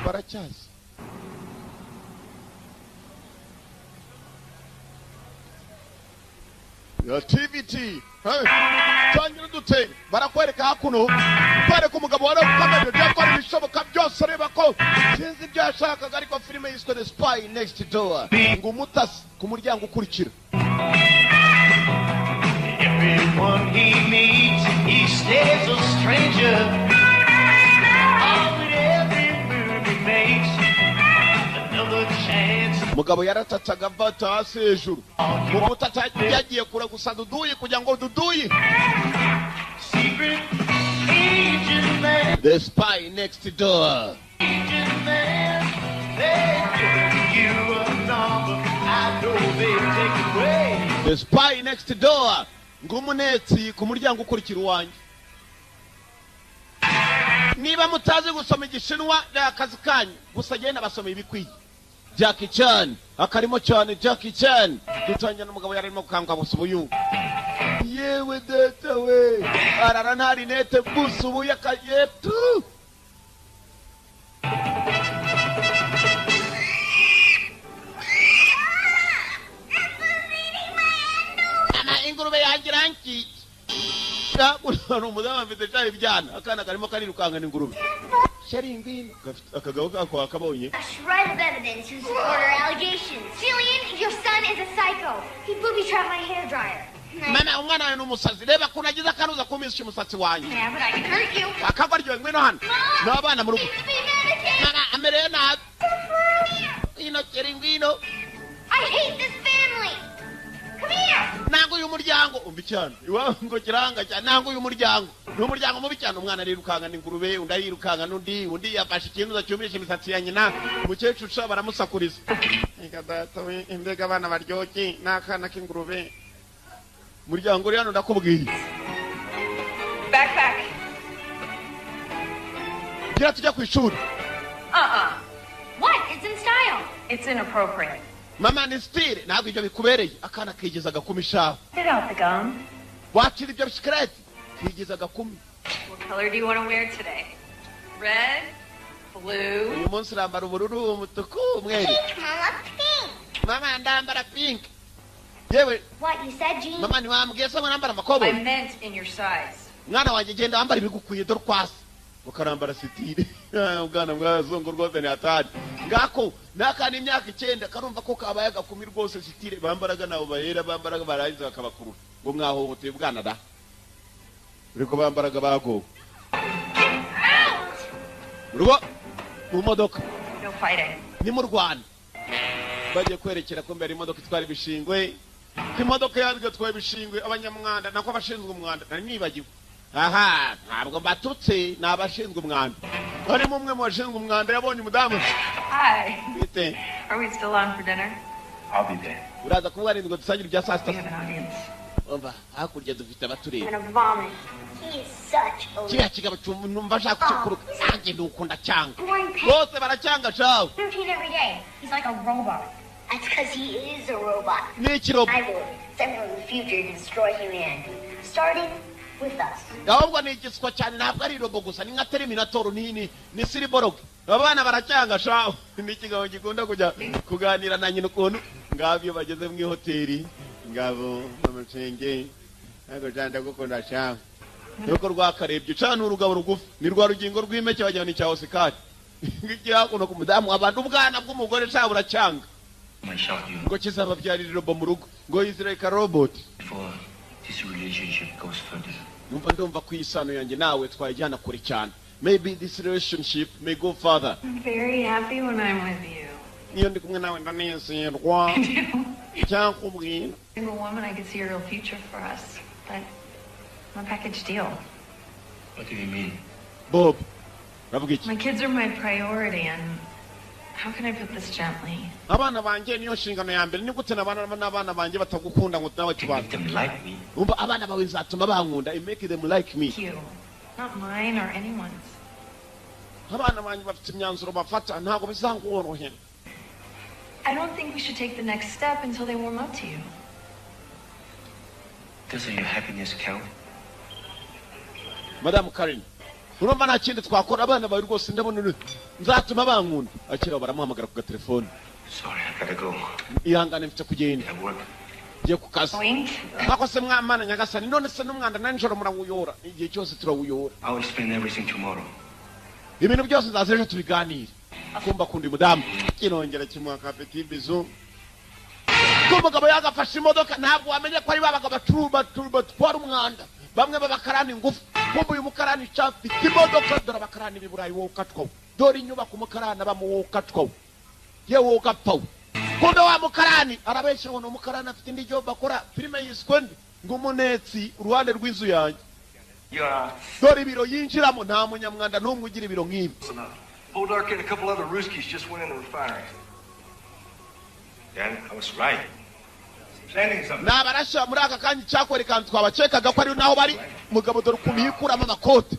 baracyaza ya TVT tangira dute barakwereka hakuno kwereka umugabo wari ukamenya byakora ibishoboka byose reba ko sinzi ibyo yashakaga ariko filime yiswe The Spy Next Door ngo umutasi ku muryango ukurikira. Everyone he meets, he stays a stranger. All in every move he makes, another chance. Mugabo yaratatsaga bata hasi hejuru umutata yagiye kura gusa duduyi kugira ngo duduyi. Secret agent man, The Spy Next Door. agent man, they've given you a number I know they'll take away. The Spy Next Door ngumunetsi ku muryango ukurikira wanjye. Niba mutazi gusoma igishinwa akazi kanyu gusa genda basoma ibikwiye. Jackie Chan akarimo cyane Jackie Chan dutanya n'umugabo yarimo kukanga busubuyu. Yewe data we arara ntari nete busubuye akayetu. Ingurube yangiranki yakuna umudamu afite cyane ibyana akana karimo karirukanga n'ingurube sharingwino akagabo kako akabonye. A shred of evidence to support our allegations. Jillian, your son is a psycho. He booby-trapped my hairdryer. Mama umwana we n'umusazi reba kunagiza karuza kumisha umusatsi wanjye. Yeah, but I can hurt you. Akagwaryo ngwino hano n'abana mu rugo. Mama amereye nabi ino sharingwino. I hate this family. Come here. Nango uyu muryango umbi cyane iwawe ngo kiranga cyane nango uyu muryango n'umuryango mubi cyane umwana arirukanga n'ingurube undi arirukanga n'undi yafashe ikintu cyumisha imisatsi ya nyina umukecuru uca baramusakuriza. Ega data we imbega abana baryoke n'akana k'ingurube muryango uri hano ndakubwiye. Backpack. Gira tujya ku ishuri. What? It's in style. It's inappropriate. Mama ni style ntabwo ibyo bikubereye akana kigezaga kumisha. Get out the gum. Wakira ibyo secret kigezaga kumi. What color do you want to wear today? Red? Blue? Uyu munsi rambara ubururu umutuku umweru. Pink, Mama, pink. Mama ndambara pink. Yewe What, you said jeans? mama ni wambwiye se nambara I makobo. meant in your size. Mwana wanjye genda wambara ibigukuye dore kwasi ukarambara sitire. Ubwana bwazungu rwose ni atari ngako nakana imyaka 9 karumva ko kabaye agakumi rwose sitire bambaraga nabo bahera bambaraga barangiza bakabakurura ngo mwahohoteye ubwana da uriko bambaraga bago rugo mu modoka No fighting. ni mu Rwanda bagiye kwerekera ko mbere imodoka itwara ibishingwe ko imodoka yazwe twaye ibishingwe abanyamwanda nako abashinzwe umwanda nari nibagiwe. Aha ntabwo mbatutse nabashinzwe umwanda ari mumwe mu bashinzwe umwanda yabonye umudamu. Hi. Bite Are we still on for dinner? I'll be there. uraza kuba arindwe dusangira ibya saa We sita. have an audience. Umva hakurya dufite I'm abatureba gonna vomit. He is such a kiriya kigabo numva ashaka kukuruka nanjye ndukunda cyanga boring pet. bose baracyanga shawe Routine every day. He's like a robot. That's because he is a robot. ni ikirobo I will send him in the future to destroy humanity, starting with us. ahubwo ni igiswa cyane ntabwo ari robo gusa ni nka Terminator ni Cyborg abana baracyanga shawe ni ikigabo gikunda kujya kuganira na nyina ukuntu ngabyo bageze mu hoteli ngabo amucenge ntabwo cyanda gukunda shawe nuko rwakarebye cyane urugabo rugufi ni rwa rugingo rw'imeke bajyana icya Oscar ngicyakuno ku mudamu abantu ubwana bw'umugore shawe buracyanga Myself, you. ngo kizababyarira robo mu rugo ngo yizireka robot. Before this relationship goes further. Ndumva ku isano yanjye nawe twajyana kure cyane. Maybe this relationship may go further. I'm very happy when I'm with you. Iyo ndi kumwe nawe ndanezerwa cyakubwira. Single woman, I could see a real future for us. But I'm a package deal. What do you mean? Bob ravuga iki? My kids are my priority, and how can I put this gently? Abana banjye niyo nshingano ya mbere ni gute n'abana banjye batagukunda ngo nawe Make tubanze. them like me. Umva abana bawe nzatuma bankunda I make them like me. You, not mine or anyone's. Abana banjye bafite imyanzuro bafata ntabwo bizangorohera. I don't think we should take the next step until they warm up to you. Doesn't your happiness count? Madam Karen urumva nta kindi twakora abana bawe rwose ndabona nzatuma bankunda akira baramuhamagara ku telefone. Sorry, I gotta go. Ihangane mfite kugenda At work. je ku kazi bako se mwamana nyagasani none se n'umwanda nanjoro murawuyora igihe cyose turawuyora. I will explain everything tomorrow. Ibintu byose nzazeje tubiganire kumba kundi mudamu kinongera kimwaka petit bisou kumugabo yagafashe imodoka ntabwo wamenye ko ari babaga baturuba twara umwanda bamwe babakarani ngufu kumba uyu mukarani chafi imodoka dora bakarani biburayi wo katwa dora inyubako umukarani bamu wo katwa ye wo gapfa kumbe wa mukarani arabeshe ngo umukarani afite indi job akora filime yiskwende ngumunetsi uruhande rw'inzu yanjye dora ibiro yinjiramo nta munyamwanda n'umwe ugira ibiro nk'ibi. Boldark and a couple other Ruskies just went in the refinery. Yeah, I was right. Planning something. Nabarasha muri aka kanyi cyakwereka twabacekaga ko ari naho bari mugabo dore ukuntu yikuramo amakote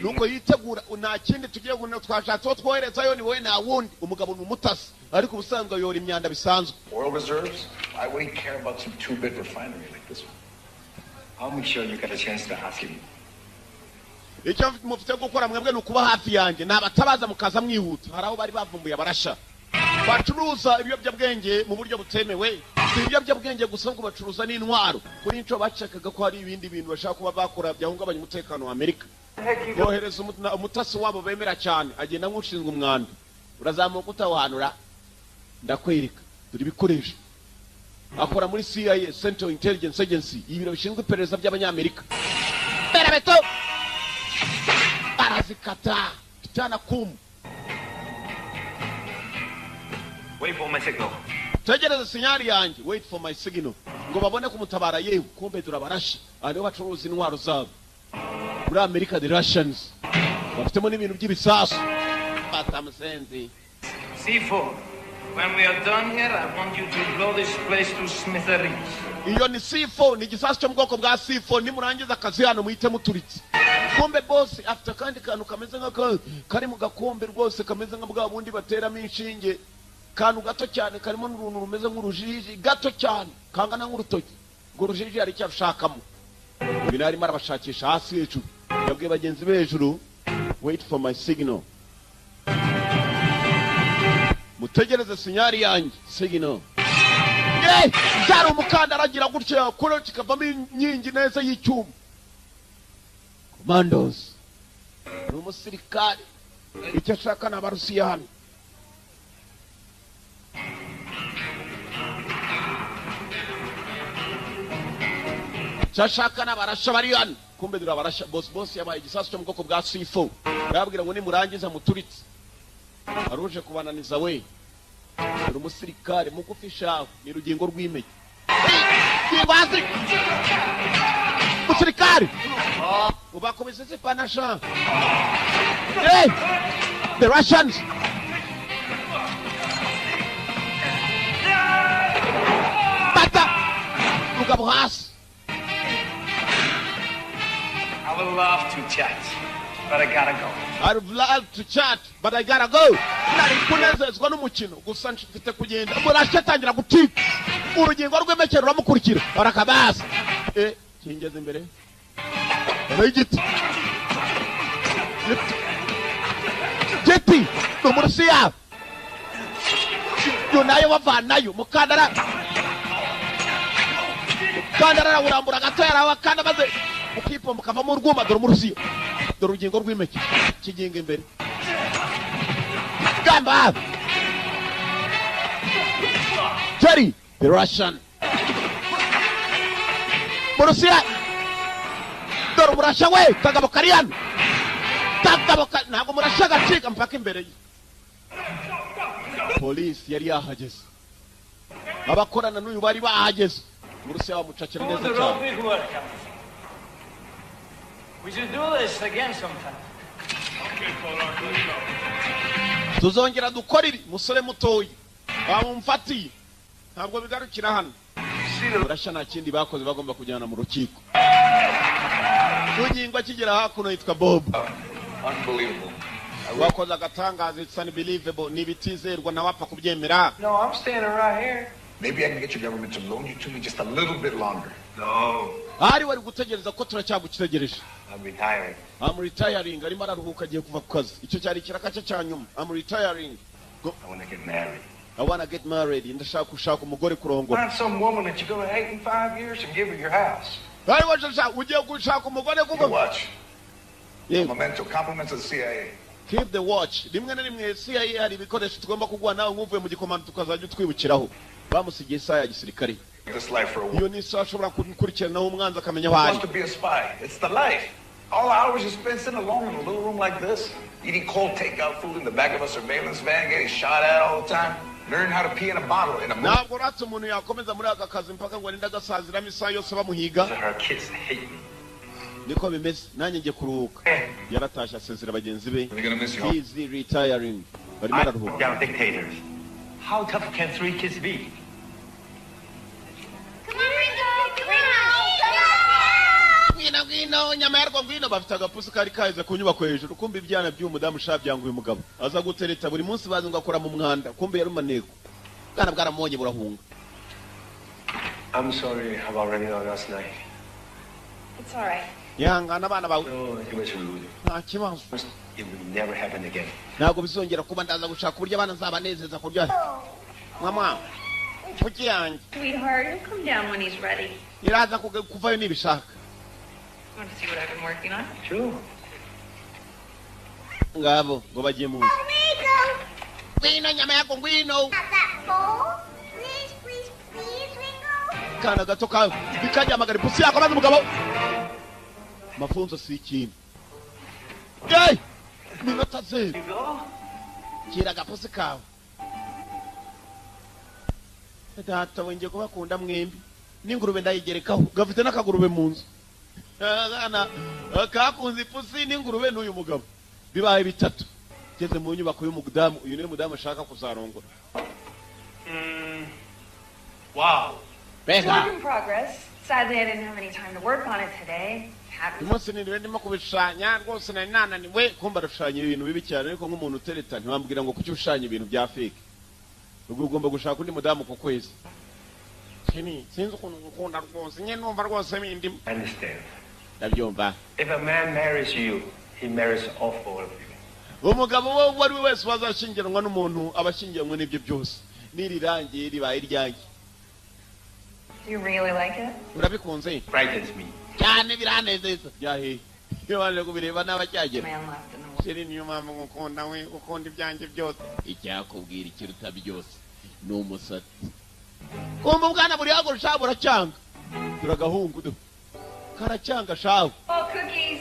nuko yitegura nta kindi tugiye guno twashatse twoherezayo ni wowe na wundi umugabo n'umutasi ariko ubusanzwe yora imyanda bisanzwe. Oil reserves? Why would he care about some two-bit refinery like this one? I'll make sure you get a chance to ask him. Icyo mufite gukora mwebwe nukuba hafi yanjye nabatabaza mukaza mwihuta haraho bari bavumbuye abarasha bacuruza ibiyobyabwenge mu buryo butemewe ibiyobyabwenge gusa ngo bacuruza n'intwaro kuri inco bacakaga ko hari ibindi bintu bashaka kuba bakora byahungabanya umutekano wa Amerika. Bohereza umutasi wabo bemera cyane agenda nk'ushinzwe umwanda urazamuka utawanura ndakwereka dore ibikoresho akora muri CIA Central Intelligence Agency ibiro bishinzwe iperereza by'abanyamerika berabeto arazikata kitana kum. Wait for my signal. Tegereza sinyari yanjye wait for my signal ngo babone kumutabara yewe kumbe turabarasha ariho bacuruza intwaro zabo muri America the Russians bafitemo n'ibintu by'ibisasu batamusenzi. C4, when we are done here, I want you to blow this place to smithereens. Iyo ni C4 ni igisasu cyo mu bwoko bwa C4 nimurangiza akazi hano muhite muturitse. Kumbe boss after kandi kantu kameze nka kari mu gakombe rwose kameze nka bwa bundi bateramo inshinge kantu gato cyane karimo n'uruntu rumeze nk'urujiji gato cyane kangana nk'urutoki ngo rujiji ari cyo ashakamo ibintu arimo arabashakisha hasi hejuru yabwiye bagenzi be hejuru wait for my signal mutegereze sinyari yanjye signal cyari umukandara agira gutya kuro kikavamo inkingi neza y'icyuma commandos n'umusirikare icyo ashaka n'abarusiya hano cyashaka n'abarasha bari hano kumbe dura barasha boss yabaye igisasu cyo mu bwoko bwa C4 yabwira ngo nimurangiza muturitse aruje kubananiza we dore umusirikare mugufisha ni rugingo rw'imeke kibazi umusirikare ubakomeze zipanasha the Russians bata mugabo hasi. I would love to chat, but I gotta go. I would love to chat, but I gotta go. Nari kunezezwa n'umukino gusa mfite kugenda murashye tangira gutika urugingo rw'emekero ruramukurikira barakabasa kingeze imbere n'igiti giti n'umurusiya nayo bavanayo mukandara urambura gato yarawa kandi maze ukipo mukavamo urwuma dore umurusiya dore urugingo rw'imeke kiginga imbere gamba Jerry the Russian murusiya dore umurasha we kagabo kariyano ntabwo murasha gacika mpaka imbere ye polisi yari yahageze abakorana n'uyu bari bahageze murusiya bamucakira neza cyane. We should do this again sometime. Tuzongera dukora ibi musore mutoyi bamumfatiye ntabwo bigarukira hano urasha nta kindi bakoze bagomba kujyana mu rukiko unyingwa kigera hakuno yitwa Bob. Unbelievable. wakoze agatangaza it's unbelievable nibitizerwa na wapfa kubyemera. No, I'm standing right here. Maybe I can get your government to loan you to me just a little bit longer. No. Ari wari gutegereza ko turacyagutegereje I'm retiring. I'm retiring. Arimo araruhuka agiye kuva ku kazi. Icyo cyari kiraka cye cya nyuma. I'm retiring. I want to get married. I want to get married. Ndashaka gushaka umugore kurongora. Find some woman that you're going to hate in 5 years and give her your house. Bari washaka ugiye gushaka umugore kuko Watch. Yeah. Memento, compliments of the CIA. Keep the watch. Rimwe na rimwe CIA hari ibikoresho tugomba kugwa nawe nk'uvuye mu gikomando tukazajya twibukiraho. Bamusigiye isaha ya gisirikare. This life for a Iyo woman. ni isaha ashobora gukurikiranaho umwanzi akamenya aho Wants ari. to be a spy. It's the life. All the hours you spend sitting alone in a little room like this, eating cold takeout food in the back of a surveillance van, getting shot at all the time. Learn how to pee in a bottle in a movie. Ntabwo ratse umuntu yakomeza muri aka kazi mpaka ngo arinde agasaziramo isaha yose bamuhiga. Her kids hate me. Niko bimeze nanjye ngiye kuruhuka. Yaratashye asezera bagenzi be. They're gonna miss you. He's retiring. Barimo I araruhuka. put down dictators. How tough can 3 kids be? Come on, Ringo! Ngwino nyama yarwo ngwino bafite agapusi kari kaheze ku nyubako hejuru kumbe ibyana by'umudamu shabyanguye umugabo aza gutereta buri munsi bazi ngo akora mu mwanda kumbe yari umaneko bwana bwaramonye burahunga. I'm sorry about running out last night. It's all right. Yihangana abana bawe No, it was rude. nta kibazo. It will never happen again. Ntabwo bizongera kuba ndaza gushaka uburyo abana nzabanezeza kurya. Mama kuki yanjye Sweetheart, he'll come down when he's ready. iraza kuvayo nibishaka. Want to see what I've been working on? Sure. Ngabo ngo bagiye mu nzu. Ringo! Ngwino nyama yako ngwino. Not that bowl. Please, please, please, Ringo. Kana gato kawe bikajya amagara pusi yako maze umugabo. Mafunzo si ikintu. Hey! Minota ze. Kira gapusi kawe. Data wenje kubakunda mwembi. N'ingurube ndayigerekaho gafite n'akagurube mu nzu. Agana kakunze pusi n'ingurube n'uyu mugabo. Bibaye bitatu. Geze mu nyubako y'umudamu uyu niwe mudamu ashaka kuzarongora. Wow. It's Bega. work in progress. Sadly, I didn't have any time to work on it today. Happens. Umunsi niriwe ndimo kubishanya rwose nari nananiwe kumba rushanya ibintu bibi cyane ariko nk'umuntu utereta ntiwambwira ngo kuki ushanya ibintu bya fake. Ubwo ugomba gushaka undi mudamu ku kwezi. Sinzi ukuntu ngukunda rwose nye numva rwose bindi. I understand. Ndabyumva. If a man marries you, he marries all 4 of you. Umugabo wo wari wese wazashyingiranwa n'umuntu abashyingiranwa n'ibyo byose. Nirirangiye ribaye iryanjye. Do you really like it? Urabikunze? Frightens me. Cyane biranezeza. Yahe. Iyo waje kubireba n'abacyagera. Man left in the world. Sheri niyo mpamvu ngukunda we ukunda ibyanjye byose. Icyakubwira ikiruta byose ni umusatsi. Kumva ubwana buri hago rushaho buracyanga. Turagahungu do. Karacyanga shaho. Oh, cookies.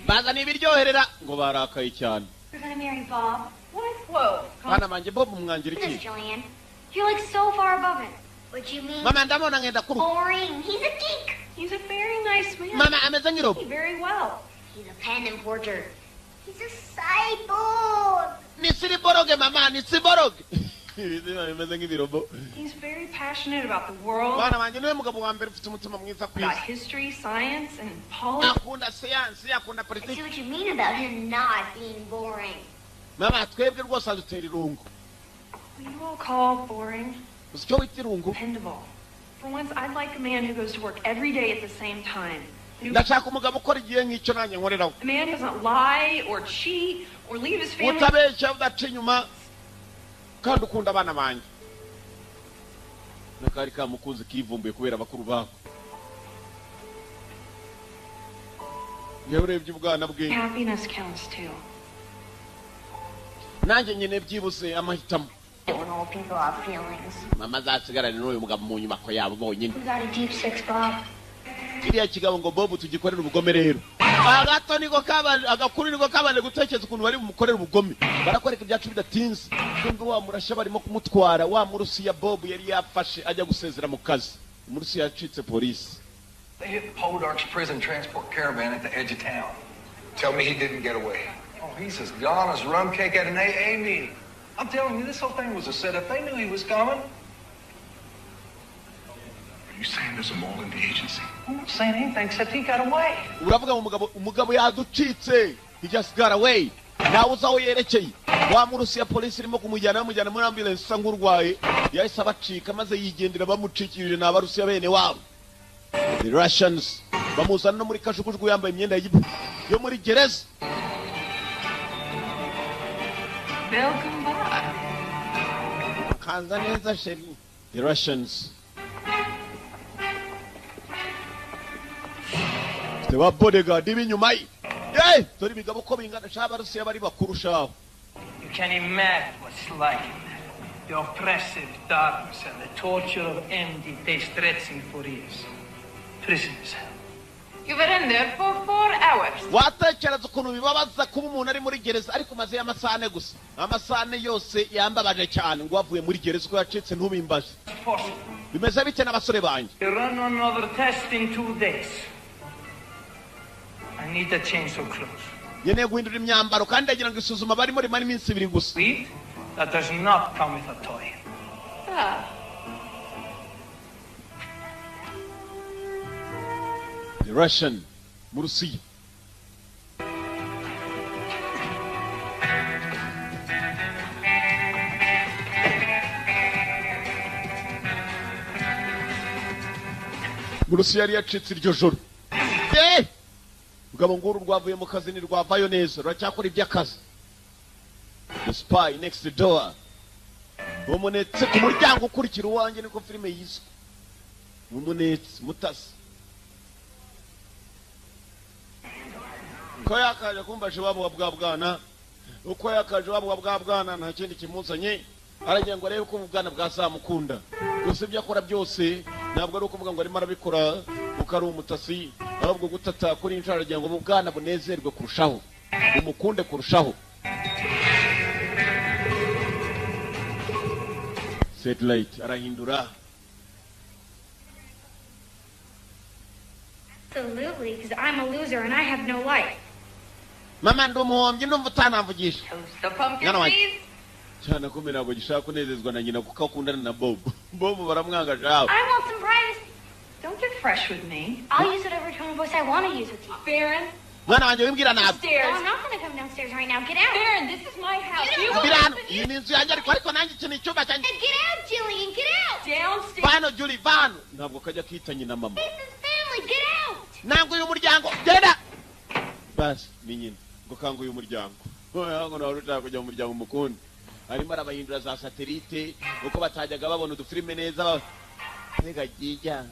Baza nibiryoherera ngo barakaye cyane. You're gonna marry Bob? What? Whoa. Bana banje Bob umwangira This, iki? Jillian. You're like so far above him. What you mean? Mama ndamona ngenda kuru. Boring. He's a geek. He's a very nice man. Mama ameze ngirobo. Very well. He's a pen importer. He's a cyborg. Ni siriboroge mama ni siboroge. Ibizima bimeze nk'ibirobo. He's very passionate about the world, Bana banje niwe mugabo wa mbere ufite umutima mwiza ku about isi. history, science, and politics. Akunda siyansi akunda I see politiki. what you mean about him not being boring. Mama twebwe rwose adutera irungu. What you all call boring, Uzi icyo wita irungu? dependable. For once, I'd like a man who goes to work every day at the same time. Ndashaka umugabo ukora igihe nk'icyo nanjye nkoreraho. A man who doesn't lie or cheat or leave his family. Utabeshya udaca inyuma kandi ukunda abana banjye. Nakari kamukunzi kivumbuye kubera bakuru bako. Yewe urebye ubwana bwe. Happiness counts too. Nanjye nyine byibuse amahitamo. When old people have feelings. Mama azasigarane n'uyu mugabo mu nyubako yabo bonyine. We got a deep six, Bob. Kiriya kigabo ngo Bob tugikorera ubugome rero. Agato niko kabanje agakuru niko kabanje gutekereza ukuntu bari bumukorera ubugome. Barakwereka ibyacu bidatinze. Kumbe wa murashya barimo kumutwara wa murusiya Bob yari yafashe ajya gusezera mu kazi. Umurusiya yacitse polisi. They hit Podark's prison transport caravan at the edge of town. Tell me he didn't get away. Oh, he's as gone as rum cake at an AA meeting. I'm telling you, this whole thing was a setup. They knew he was coming. Are you saying there's a mole in the agency? I'm not saying anything except he got away. Uravuga umugabo yaducitse. He just got away. Nawe uzaho yerekeye. Wa murusiya polisi irimo kumujyana bamujyana muri ambulance isa nk'urwaye. Yahise abacika maze yigendera bamucikirije n'abarusiya bene wabo. The Russians bamuzana no muri kajugujugu yambaye imyenda yo muri gereza. Welcome back. Kanza neza sheri. The Russians. Stewa bodyguard ibinyuma yi. Hey, tori bigabo ko bingana shaba Rusiya bari bakurushaho. You can imagine what it's like. The oppressive darkness and the torture of empty day stretching for years. Prison is hell. You were in there for 4 hours. Watekereza ukuntu bibabaza kuba umuntu ari muri gereza ariko maze y'amasane gusa. Amasane yose yambabaje cyane ngo avuye muri gereza ko yacitse ntubimbaje. Bimeze bite n'abasore banje? You run another test in 2 days. I need a change of clothes. Yene guhindura imyambaro kandi ndagira ngo isuzuma barimo rimara iminsi 2 gusa. Sweet? That does not come with a toy. Ah. The Russian mu Rusiya. Mu Rusiya yari yacitse iryo joro. Ugabo nguru rwavuye mu kazi ni rwavayo neza ruracyakora iby'akazi. The spy next door. Umunetse ku muryango ukurikira uwanjye niko filime yiswe. Umunetse mutasi. Ko yakaje kumbaje wabo wa bwabwana. Uko yakaje wabo wa bwabwana nta kindi kimuzanye. Aragira ngo arebe ko ubwana bwazamukunda. Byose byakora byose ntabwo ari ukuvuga ngo arimo arabikora ukari umutasi ahubwo gutata kuri inshara aragira ngo ubwana bunezerwe kurushaho. Umukunde kurushaho. Satellite arahindura. Absolutely, because I'm a loser and I have no life. Mama ndumuhombye ndumva utanamvugisha. Toast the pumpkin, Ngana wanjye. please. Cyane ko ntabwo gishaka kunezezwa na nyina kuko akundana na Bob. Bob baramwanga jaho. I want some privacy. Don't get fresh with me. I'll use whatever tone of voice I want to use with you. Baron, Mwana wanjye wimbwira nabi. No, upstairs. I'm not going to come downstairs right now. Get out. Baron, this is my house. You Mbwira will hano iyi ni inzu yanjye ariko nanjye iki ni icyumba cyanjye. Get out, Jillian. Get out. downstairs. Bano Julie bano. Ntabwo kajya kita nyina mama. This is family. Get out. Nangu uyu muryango genda. Bas ni nyina ngo kangu uyu muryango. Ngo nawe urashaka kujya mu muryango mukundi. Arimo arabahindura za satellite uko batajyaga babona udufilime neza. Nega gijya.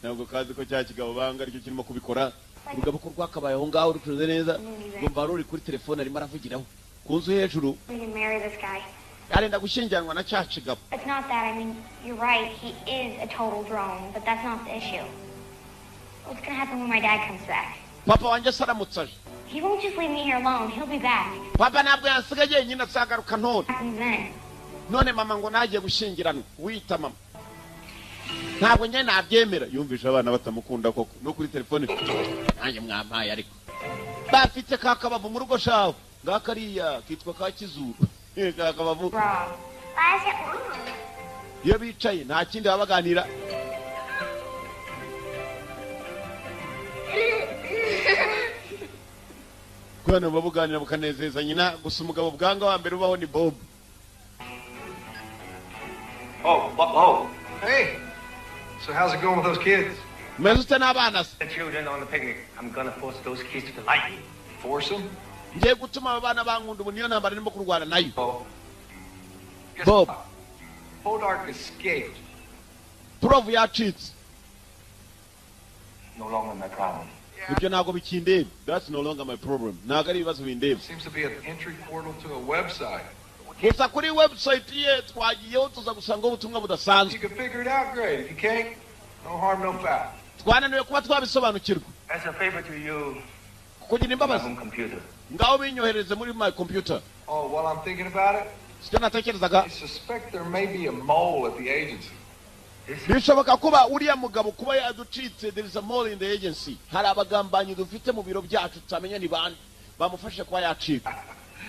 Ntabwo kazi ko cya kigabo banga aricyo kirimo kubikora. Urugabo ko rwakabaye aho ngaho rucuze neza. Ngomba ruri kuri telefone arimo aravugiraho. Kunzu hejuru. We can marry this guy. Arenda gushyingiranwa na cya kigabo. It's not that. I mean, you're right. He is a total drone, but that's not the issue. What's going to happen when my dad comes back? Papa wanjye saramutsaje. He won't just leave me here alone. He'll be back. Papa ntabwo yansigaye nyina asagaruka ntone. Happens then. None mama ngo nagiye gushyingiranwa. Wita mama. Ntabwo njye nabyemera. Yumvisha abana batamukunda koko. No kuri telefone. Nanjye mwampaye ariko. Bafite kakabavu mu rugo shaho. Ngakariya kitwa ka kizuru. Kakabavu. Wrong. Why is it wrong? Iyo bicaye nta kindi babaganira. Kwana babuganira bukanezeza nyina gusa umugabo bwanga wa mbere ubaho ni Bob. Oh. Hey. So how's it going with those kids? Mezute n'abana se. The children on the picnic. I'm gonna force those kids to like me. Force them? Ngiye gutuma abana bankunda ubu niyo ntambara ndimo kurwana nayo. Oh. Guess Bob. what? Podark escaped. Prove yacitse. No longer my problem. Ibyo ntabwo bikindeba. That's no longer my problem. Ntabwo ari ibibazo bindeba. Seems to be an entry portal to a website. Gusa kuri website ye twagiyeho tuza gusanga ubutumwa If budasanzwe. you can figure it out, great. If you can't, no harm, no foul. Twananiwe kuba twabisobanukirwa. As a favor to you, Kugira my imbabazi. home computer. Ngaho binyohereze muri my computer. Oh, while I'm thinking about it, Sicyo natekerezaga. I suspect there may be a mole at the agency. Bishoboka kuba uriya mugabo kuba yaducitse. There is a mole in the agency. Hari abagambanyi dufite mu biro byacu tutamenya ni bande. Bamufashe kuba yacika.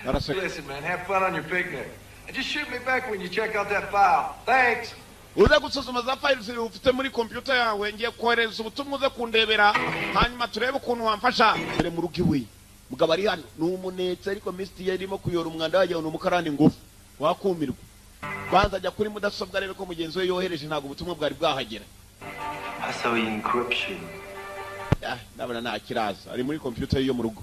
Araseka. Listen, man, have fun on your picnic. And just shoot me back when you check out that file. Thanks. Uza gusuzuma za files ufite muri computer yawe ngiye kohereza ubutumwa uze kundebera hanyuma turebe ukuntu wamfasha mbere mu rugo iwe. Mugabo ari hano n'umunetse ariko Misty yarimo kuyora umwanda wagiye n'umukarani ngufu wakumirwa. Kwanza ajya kuri mudasobwa rebe ko mugenzi we yohereje ntago ubutumwa bwari bwahagera. password encryption. Ndabona nta kiraza ari muri computer yo mu rugo.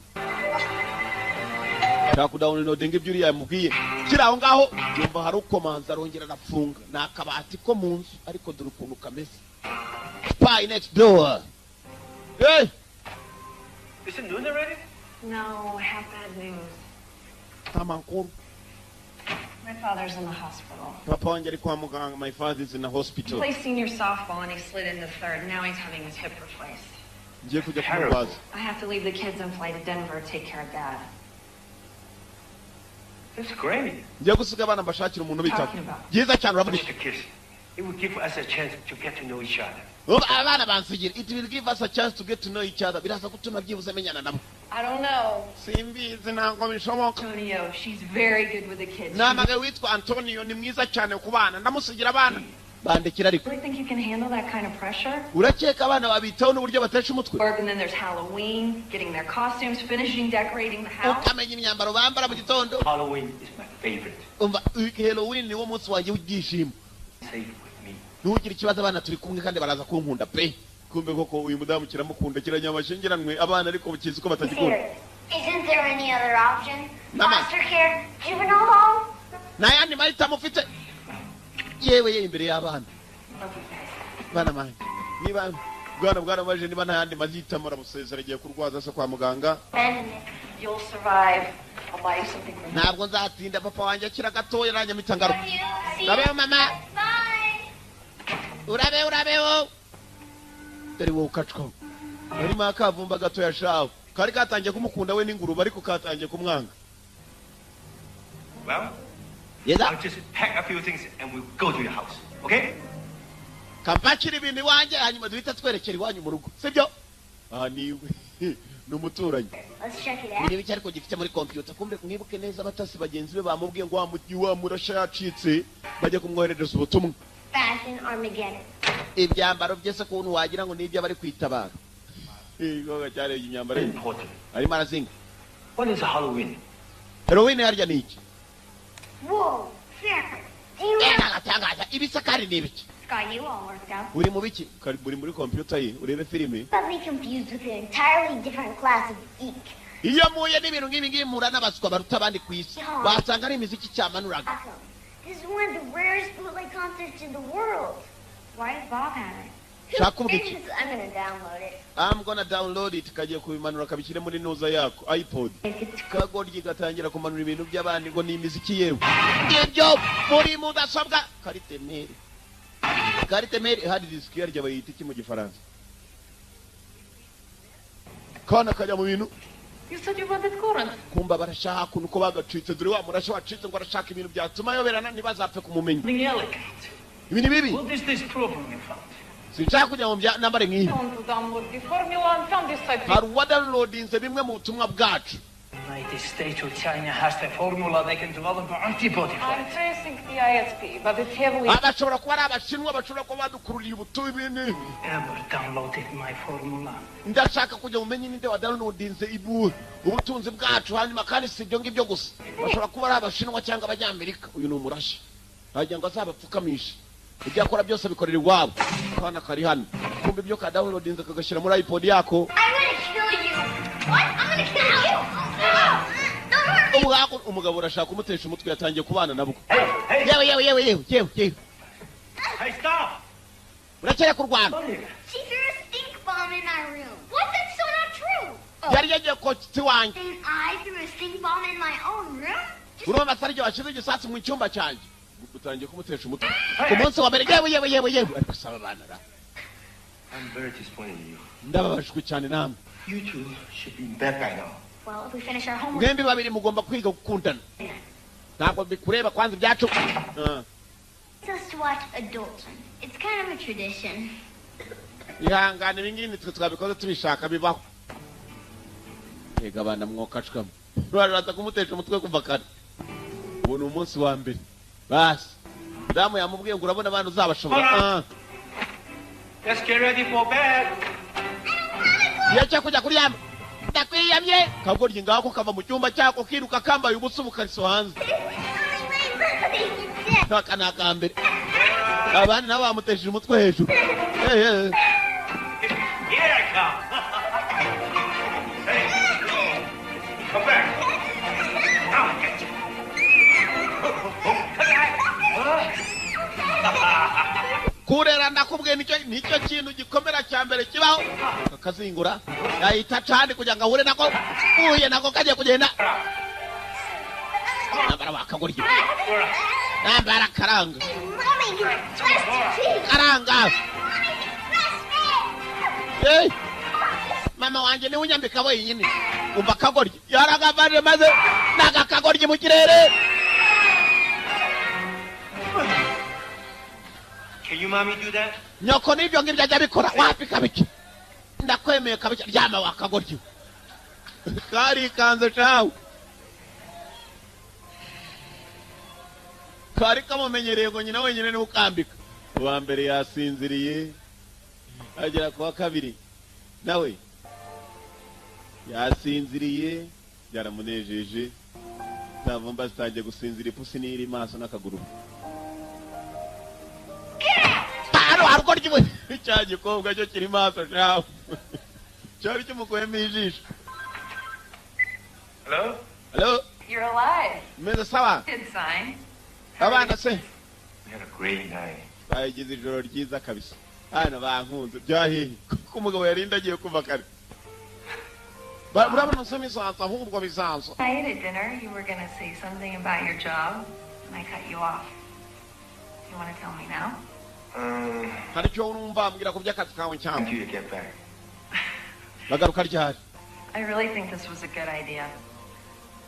Shaka downloading ibyo uri yamubwiye. Kira aho ngaho yumva hari ukomanza arongera arafunga. Nakabati ko mu nzu ariko dore ukuntu kameze. Spy next door. Hey! Is it noon already? No, I have bad news. Tamankuru. My father's in the hospital. Papa wanjye ari kwa muganga. My father is in the hospital. He played senior softball and he slid into third. Now he's having his hip replaced. Ngiye kujya kumubaza. I have to leave the kids and fly to Denver to take care of Dad. That's great. Ngiye gusiga abana mbashakira umuntu bita. Byiza cyane uravuga. Just a kiss. It will give us a chance to get to know each other. Abana bansigira. It will give us a chance to get to know each other. Biraza gutuma byibuze menyana nabo. I don't know. Simbizi ntabwo bishoboka. Antonio, she's very good with the kids. Namage witwa Antonio ni mwiza cyane ku bana. Ndamusigira abana. Bandekira ariko. Do you think you can handle that kind of pressure? Urakeka abana babitaho n'uburyo batesha umutwe. And then there's Halloween, getting their costumes, finishing decorating the house. Ukamenya imyambaro bambara mu gitondo. Halloween is my favorite. Halloween ni wo munsi wanjye w'ibyishimo. Say it with me. Ntugire ikibazo abana turi kumwe kandi baraza kunkunda pe. Kumbe koko uyu mudamu kiramukunda kiranyamashingiranwe abana ariko bakizi ko batagikunda. Isn't there any other option? Mama. Foster care, juvenile home? Nayandi mahitamo ufite. Yewe imbere y'abana. Bana manje. Niba bwana maje niba ntayandi mahitamo aramusezera agiye kurwaza se kwa muganga. You'll survive. I'll buy you something for you. Ntabwo nzatinda papa wanjye akira gatoya aranyamita ngaruka. Urabeho mama. Bye. Urabeho. Dore wowe ukacwa. Barimo akavumba gatoya shaho. Kari katangiye kumukunda we n'ingurube ariko katangiye kumwanga. Well, Yeza. I'll just pack a few things and we'll go to your house. Okay? Kampakira ibintu wanjye hanyuma duhita twerekera iwanyu mu rugo. Sibyo? Niwe. N'umuturanyi. Let's check it Ni out. biki ariko gifite muri computer. Kumbe mwibuke neza abatasi bagenzi be bamubwiye ngo wa murasha yacitse bajya kumwoherereza ubutumwa. Fashion Armageddon. Ibyambaro byese kuntu wagira ngo nibyo bari kwitabara. Igoga cyane imyambaro. Important. Arimo arazinga. What is Halloween? Halloween harya ni iki? Whoa, Sarah. Do you know? Nagatangaza ibisakari ni ibiki? Got you all worked up. Uri mu biki? Uri muri computer ye urebe filime. Probably confused with an entirely different class of geek. Iyo muye n'ibintu nk'ibi ngibi mura n'abaswa baruta abandi ku isi. Basanga ari imiziki cyamanuraga. Awesome. This is one of the rarest bootleg concerts in the world. Why does Bob have it? Shaka ubiki. I'm gonna download it. I'm gonna download it kagiye kubimanura kabishyire muri noza yako iPod. Kagoryi gatangira kumanura ibintu by'abandi ngo ni imiziki yewe. Ibyo muri mudasobwa Karitemeri hard disk yaryo bayita iki mu gifaransa. Kana kajya mu bintu. You said you wanted current. Kumba barashaka kunuko bagacitse dore wa murasha wacitse ngo arashaka ibintu byatuma yoberana ntibazapfe kumumenya. Something elegant. Ibintu bibi. What is this program you found? Sinshaka kujya mu bya nambare nk'iyi. I want to download the formula and found this site. Hari uwadownloadinze bimwe mu butumwa bwacu. United States or China has the formula they can develop an antibody for I'm it. tracing the ISP, but it's heavily... Abashobora kuba ari abashinwa bashobora kuba badukururiye ubutubi bini. Ever downloaded my formula? Ndashaka kujya mumenye ninde wa downloadinze ubutunzi bwacu hanyuma kandi si ibyo ngibyo gusa. Bashobora kuba ari abashinwa cyangwa abanyamerika. Uyu ni umurashi. Hagira ngo azabapfukamisha. Ibyo akora byose bikorera iwabo. Kana kari hano. Kumbe ibyo ka downloadinze kagashyira muri iPod yako. I'm gonna kill you. What? I'm gonna kill you. No! Don't hurt me. Umugabo urashaka kumutesha umutwe yatangiye kubana nabwo. Hey! Yewe. Hey, stop! Urakeye kurwana. She threw a stink bomb in my room. What? That's so not true. Yari yagiye kotsi wanjye. And I threw a stink bomb in my own room? Urumva sarije washize igisatsi mu cyumba cyanjye. Utangiye kumutesha umutwe. Ku munsi wa mbere yewe. Ariko saba bana ra. I'm very disappointed in you. Ndababashwe cyane namwe. You two should be in bed by now. Well, if we finish our homework... Mwembi babiri mugomba kwiga gukundana. Ntabwo bikureba kwanza ibyacu. It's us to watch Adult Swim. It's kind of a tradition. Ihangane ibingibi twe twabikoze tubishaka bibaho. Ega bana mwokacwamo. Uraraza kumutesha umutwe kuva kare. Ubu ni umunsi wa mbere. Basi. Damu yamubwiye ngo urabona abantu uzabashobora. Let's get ready for bed. Yacha kujya kuryama. Ndakwiyamye. Kagoryi ngako kava mu cyumba cyako kiruka kambaye ubusa bukariso hanze. Naka nakambere. Abandi nabo bamutesheje umutwe hejuru. come. Hey, come back. Now I get you. kurera ndakubwiye nicyo kintu gikomera cya mbere kibaho akazingura yahita candi kugira ngo ahure nako uye nako kagiye kugenda nambara wakagorya nambara karanga mama wanje ni unyambika wenyine umva kagorya yaragavanye maze nagakagorya mu kirere. Can you mommy do that? Nyoko nibyo ngibyo ajya bikora wapi kabiki ndakwemeye kabiki ryama wakagorya kari kanze chawe kari kamumenyereye ngo nyina wenyine ni ukambika uwa mbere yasinziriye agera kwa kabiri nawe yasinziriye byaramunejeje ntavumba zitangiye gusinzira ipusi n'iri maso n'akaguru ariko ryiwe cya gikobwa cyo kiri maso shawe cyari kimukwemo ijisho. Hello? Hello? You're alive. Meze sawa? Good sign. Abana se? We had a great night. bayigize ijoro ryiza kabisa hano bankunze byahiye kuko umugabo yarinda agiye kuva kare urabona nsoma isansa ahubwo bisansa. I ate at dinner. You were going to say something about your job, and I cut you off. You want to tell me now? hari icyo urumva ambwira ku by'akazi kawe cyangwa Until you get back. bagaruka ryari? I really think this was a good idea.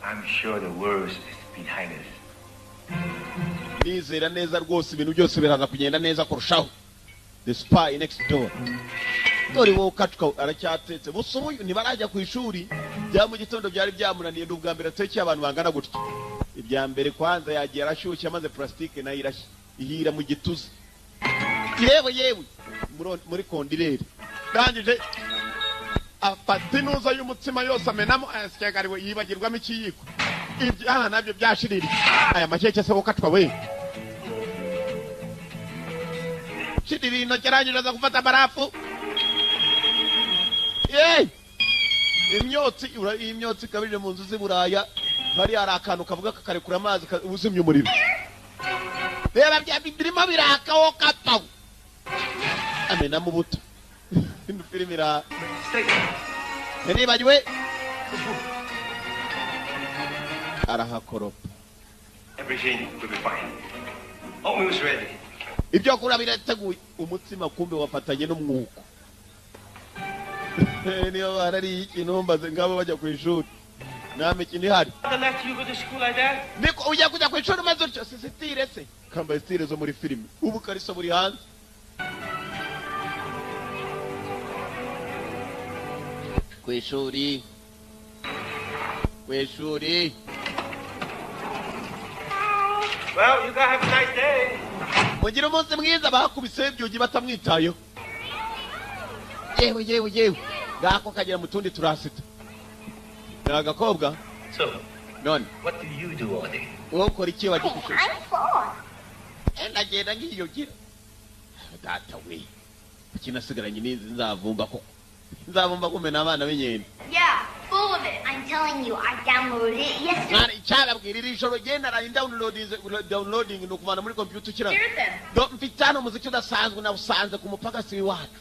I'm sure the worst is behind us. nizera neza rwose ibintu byose biraza kugenda neza kurushaho. The spy next door. Dore wo katuka aracyatetse busubu ntibarajya ku ishuri bya mu gitondo byari byamunaniye ndubwa mbere ateke abantu bangana gutya. Ibya mbere kwanza yagiye arashyushye maze plastique nayo irashye ihira mu gituza. yewe muri kondireri ndangije afata inuza y'umutsima yose amenamo asikagariwe yibagirwamo ikiyiko ibyaha nabyo byashirira aya makeke se wokatwa we shirira intoki arangije aza gufata barafu imyotsi kabije mu nzu z'iburaya hari akantu kavuga kakarekura amazi uzimya umuriro reba bya birimo birakaho kapaho amena mu buto filmira nibagiwe arahakoropa. Everything will be fine. Almost ready. Ibyo kura birateguye umutsima kumbe wafatanye n'umwuko niyo harari ikintu mbaze ngabo bajya ku ishuri name kindi hari The next you go to school like that? niko ujya kujya ku ishuri maze utyo sisitire se kamba stire zo muri filime ubu kariso buri hanze ku ishuri Well, you gotta have a nice day. mugira umunsi mwiza bakubise byugi batamwitayeho yewe ngako kagera mu tundi turasita nagakobwa So, none what do you do all day? ukora iki wagishije I'm four. ndagenda ngiyogira data we kinasigaranye n'inzi nzavumba kumena abana b'inyenda Yeah, full of it. I'm telling you, I downloaded it yesterday. nari cyababwirira ijoro genda nari downloading no kumana muri computer ukira Here's them. do mfitano muziki udasanzwe na usanze ku mupaka si wacu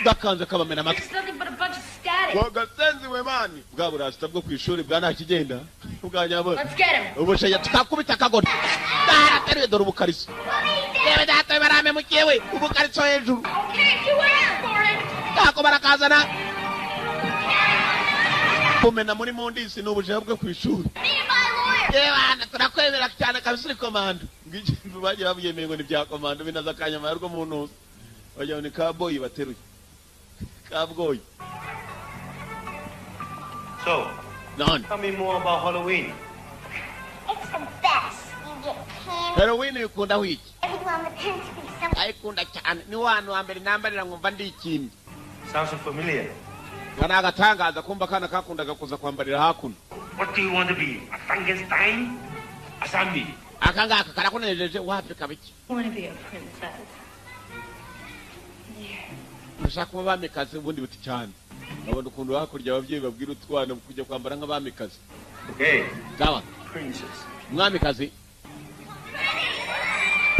dakanze kabamena amatwi There's nothing but a bunch of static. wagasenzi we mani bwa burasta bwo kwishuri bwa nta kigenda bwanyabo Let's get him. ubusheya tukakubita akagori dara dore ubukariso yewe data barame mukewe ubukariso hejuru Okay, you went for it. tako barakazana kumena muri mondisi n'ubusheya bwo kwishuri Me and my lawyer. yewe ana turakwemera cyane kabisa uri komando ngije bagiye babyemeye ngo ni bya komando binaza kanyama yarwo muntu bajya ni kaboyi bateruye kabgoyi. So, None. tell me more about Halloween. It's the best. You get candy. Halloween ikunda wiki. Everyone pretends to be something. Ayikunda cyane ni wanu wa mbere nambarira ngumva ndikimye. Sounds so familiar. Kana agatangaza kumba kana kakundaga kuza kwambarira hakuno. What do you want to be? A Frankenstein? A zombie? Akanga karakunejeje wapi kabiki. I want to be a princess. urashaka kuba abamikazi ubundi buti cyane abona ukuntu hakurya ababyeyi babwira utwana kujya kwambara nk'abamikazi. Okay. Sawa. Princess. Mwamikazi.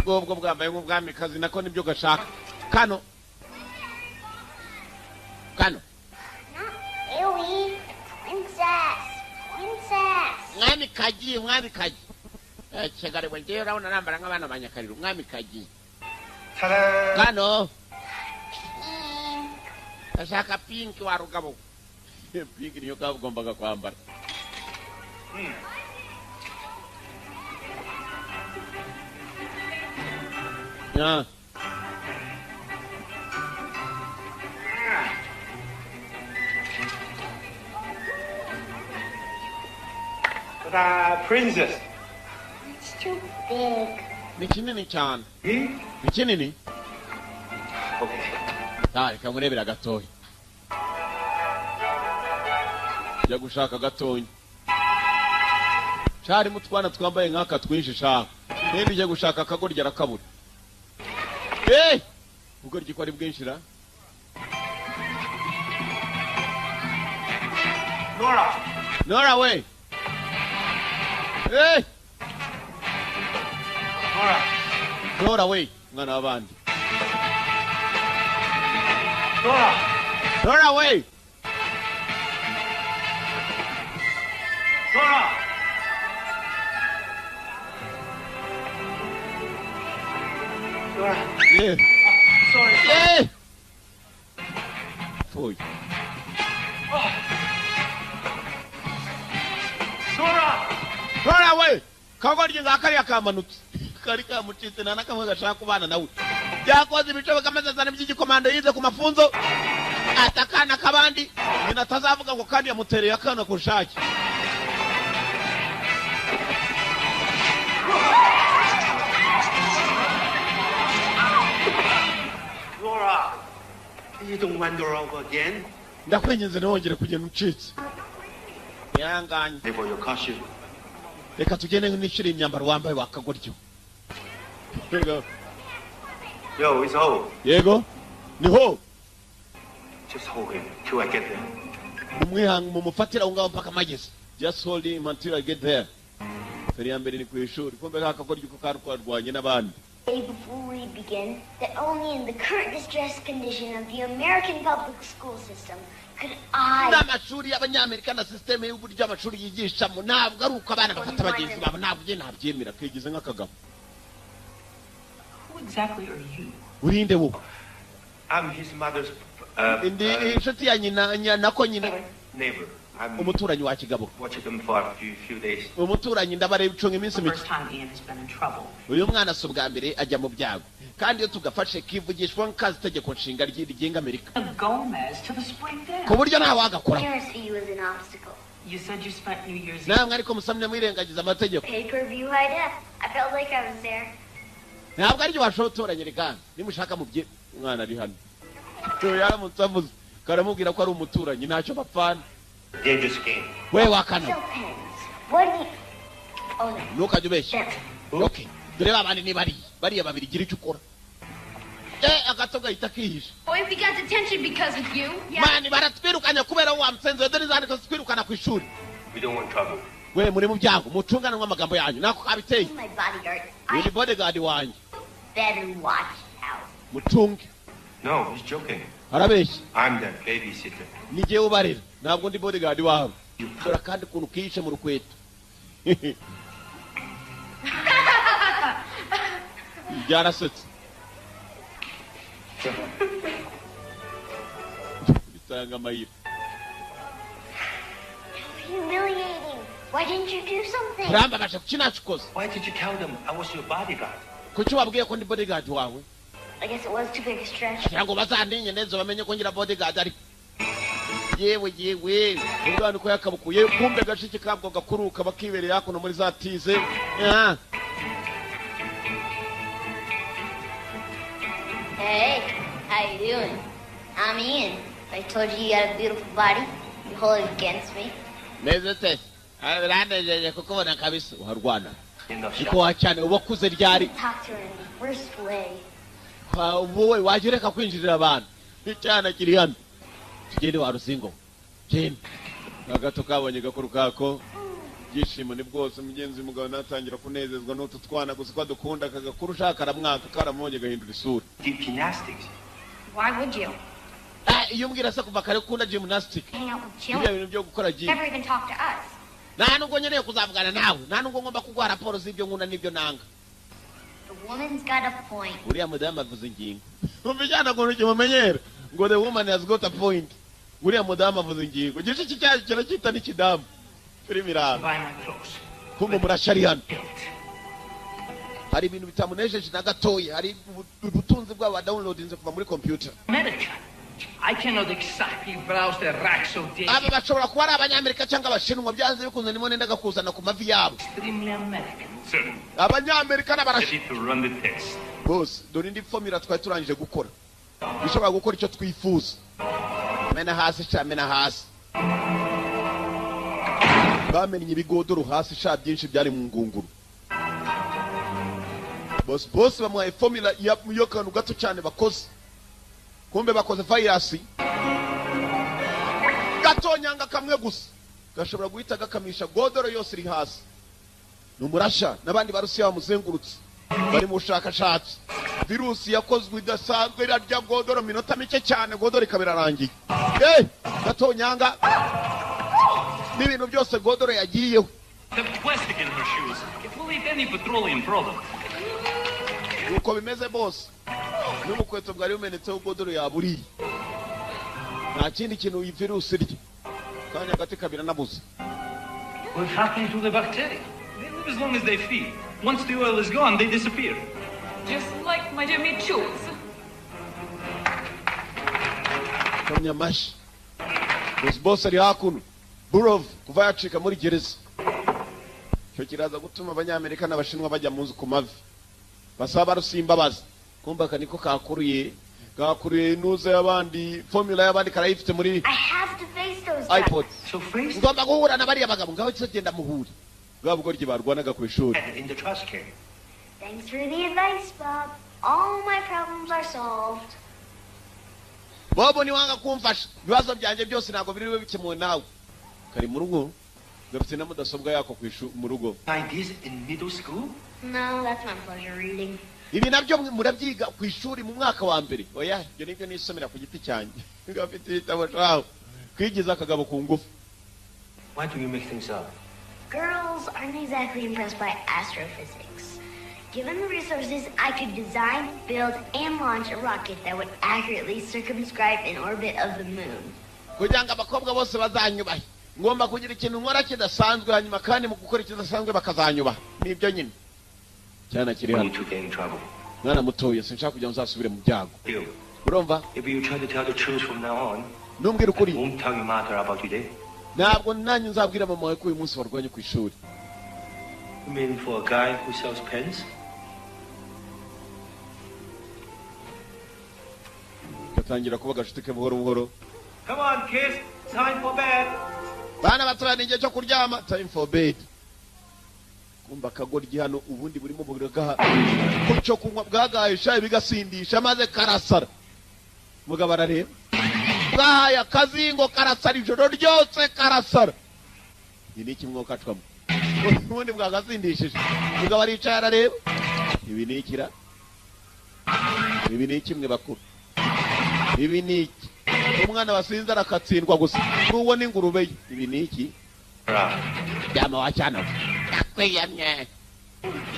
Ubwo bwambaye nk'ubwamikazi nako nibyo gashaka. Kano. Ewi, princess. Mwamikazi. Chegare wenje urabona nambara nk'abana banyakariro mwamikazi. Ta-da! Kano. Ashaka pink wa rugabo. Pink niyo kagombaga kwambara. Yeah. Ta-da! Princess. It's too big. Ni kinini cyane. Ni kinini? Okay. Reka murebera gatoya. Jya gushaka gatoya. Cyari mutwana twambaye nk'aka twinshi shaka. Nende jya gushaka akagorya rakabura. Ubugoryi ko ari bwinshira. Nora we. Nora we, mwana w'abandi. Nora we. Yeah. Sorry. Yeah. Foi. Nora we. Kagoryi ngakari akamanutse. Kari kamucitse nana kamwe gashaka kubana nawe. Byakoze ibice bakamezazana by'igikomando yize ku mafunzo. Atakana kabandi. Nyina tazavuga ngo kandi yamutereye akana kushaki. Laura, you don't wander over again? Ndakwenyenze nongere kugenda ucitse. Yanganye. Pay for your costume. Reka tugende n'ishuri imyambaro wambaye wakagoryo. Yo, it's Ho. Yego. Ni ho. Just hold him till I get there. Umwihanga mumufatira ungaho mpaka mageze. Just hold him until I get there. Feri ya mbere ni ku ishuri. Kumbe kakagoryo ko karwanye n'abandi. Before we begin, that only in the current distressed condition of the American public school system could I... N'amashuri y'abanyamerika na systeme y'uburyo amashuri yigishamo ntabwo ari uko abana bafata abagenzi babo ntabwo je nabyemera kwigize nk'akagabo. Who exactly are you? Urinde wo? I'm his mother's Ndi inshuti ya nyina nako nyina. neighbor. I'm Umuturanyi wa kigabo. watching them for a few days. Umuturanyi ndabareba icunga iminsi The mike. first time Ian has been in trouble. Uyu mwana si ubwa mbere ajya mu byago kandi iyo tugafashe kivugishwa nk'akazi itegeko nshinga rigenga Amerika Gomez to the spring dance. ku buryo nta wagakora. Heresy was an obstacle. You said you spent New Year's namwe ariko musamye mwirengagiza amategeko. Pay-per-view high def. I felt like I was there. Ntabwo aryo bashotoranye reka nimushaka mubye umwana ari hano. To yaramutse avuze karamubwira ko ari umuturanyi ntacyo bapfana. Dangerous game. We wakana. Still pins. What do you... Oh, no. Ntukajye ubeshya. Okay. Dore babandi ni bariya babiri gira icyo ukora. Agato gahita kihisha. Boy, we got detention because of you. Mani baratwirukanya kubera wa msenzo dore zandika twirukana ku ishuri. We don't want trouble. We muri mu byago mucungana n'amagambo yanyu nako kabiteye. My bodyguard. Ni bodyguard wanjye. Better watch out. Mucunge. No, he's joking. Arabeshya. I'm the babysitter. Ni je ubarira ntabwo ndi bodyguard wawe. Dore kandi kuntu kihishe mu rukweto. Byarasetse. Bitanga amayira. Humiliating. Why didn't you do something? Urambabaje kuki nacikoze. Why did you tell them I was your bodyguard? Kuki wabwiye ko ndi bodyguard wawe? I guess it was too big a stretch. Kugira ngo bazandinye neza bamenye ko ngira bodyguard ariko. Yewe. Ubwana ko yakabukuye kumbe gashiki kabwo gakuruka bakibereye hakuno muri za tize. Hey, how you doing? I'm Ian. I told you you had a beautiful body. You hold it against me. Mezete. Aranejeje kukubona kabisa uharwana. In the Niko shop. wachane ubakuze ryari. Talk to her in the worst way. Wowe wajireka kwinjirira abantu. icyana kiri hano tugende wa ruzingo genda agato kabonye gakuru kako byishimo ni bwose mugenzi mugabo natangira kunezezwa n'utu twana gusa ko dukunda kagakuru ushaka karamwaka karamonye gahindura isura. Deep gymnastics. Why would you? Iyo mbwira se kuva kare ukunda gymnastics. Hang out with Ibyo children. bintu byo gukora gym. Never even talk to us. Nta nubwo nkeneye kuzavugana nawe, nta nubwo ngomba kuguha raporo z'ibyo nkunda n'ibyo nanga. The woman's got a point. Uriya mudamu avuze ingingo. Umvijana ngo ntukimumenyera ngo the woman has got a point. Uriya mudamu avuze ingingo. Igice cy'icyayi kiracyita n'ikidamu. Filimi iraba. Buy my clothes. Kumbe murashari hano. Hari ibintu bitamunejeje na gatoya, hari ubutunzi bw'aba downloadinze kuva muri computer. America. I cannot exactly browse the racks so deep. Aba bashobora kuba ari abanyamerika cyangwa abashinwa byanze bikunze nimo nendaga kuzana ku mavi yabo. Extremely American. Sir, Abanyamerika n'abarashi. ready to run the test. Boss, dore indi formula twari turangije gukora. Bishobora gukora icyo twifuza. Mena hasi cyamena hasi. Bamenye ibigodoro hasi sha byinshi byari mu ngunguru. Boss bamuhaye formula yo kantu gato cyane bakoze. Kumbe bakoze virus. Gatonyanga kamwe gusa. Gashobora guhita gakamisha godoro yose iri hasi. Numurasha nabandi barusiya bamuzengurutse. Bari mu bushakashatsi. Virusi yakozwe idasanzwe irarya godoro minota mike cyane godoro ikabirarangiye. Gatonyanga n'ibintu byose godoro yagiriyeho. The plastic in her shoes. It will eat any petroleum product. Uko bimeze boss. N'ubukweto bwari bumenetseho godoro yaburiye. Nta kindi kintu iyi virusi irya. Kanya gati kabira nabuze. What happened to the bacteria? They live as long as they feed. Once the oil is gone, they disappear. Just like my Jimmy Choo's. Kanyamashi. Boss ari hakuno. Burov kuva yacika muri gereza. Cyo kiraza gutuma abanyamerika n'abashinwa bajya munzu ku mavi. Basaba rusimba baza. Kumba kaniko kakuruye nuze y'abandi formula y'abandi karayifite muri I have to face those guys. iPod. So face Ngomba guhura na bariya bagabo ngaho cyo genda muhuri. Bwa bugoryi barwanaga ku ishuri. in the trash can. Thanks for the advice, Bob. All my problems are solved. Bobo ni wanga kumfasha. Bibazo byanje byose nago biriwe bikemuwe nawe. Kari mu rugo. Gafite na mudasobwa yako ku ishuri mu rugo. Ideas in middle school? No, that's my pleasure reading. Ibi nabyo murabyiga ku ishuri mu mwaka wa mbere. Oya, byo nibyo nisomera ku giti cyanjye. Gafite ibitabo cyawe. Kwigiza akagabo ku ngufu. Why do you make things up? Girls aren't exactly impressed by astrophysics. Given the resources, I could design, build, and launch a rocket that would accurately circumscribe an orbit of the moon. Kugira ngo abakobwa bose bazanyubahe. Ngomba kugira ikintu nkora kidasanzwe hanyuma kandi mu gukora kidasanzwe bakazanyubaha. Nibyo nyine. Cyana kiri You hano. need to get in trouble. Mwana mutoya sinshaka kujya muzasubire mu byago. You. Urumva? If you try to tell the truth from now on, Numbwira I ukuri. won't tell your mother about today. Ntabwo nanyu nzabwira mama wawe ko uyu munsi warwanye ku ishuri. You mean for a guy who sells pens? Gatangira kuba gashuti ke buhoro buhoro. Come on, kids. Time for bed. Bana baturana igihe cyo kuryama. Time for bed. Kumba kagoryi hano ubundi burimo bugagaha. Kucyo kunywa bwagaye shaye bigasindisha maze karasara. Mugabo arareba. Bwahaya kazingo karasara ijoro ryose karasara. Ibi ni kimwe ukacwamo. Ubundi bwagasindishije. Mugabo aricaye arareba. Ibi ni ikira. Ibi ni kimwe bakuru. Ibi ni iki. Umwana wasinze arakatsindwa gusa. Nuwo n'ingurube ye. Ibi ni iki. Byama wacyana. Yakwiyamye.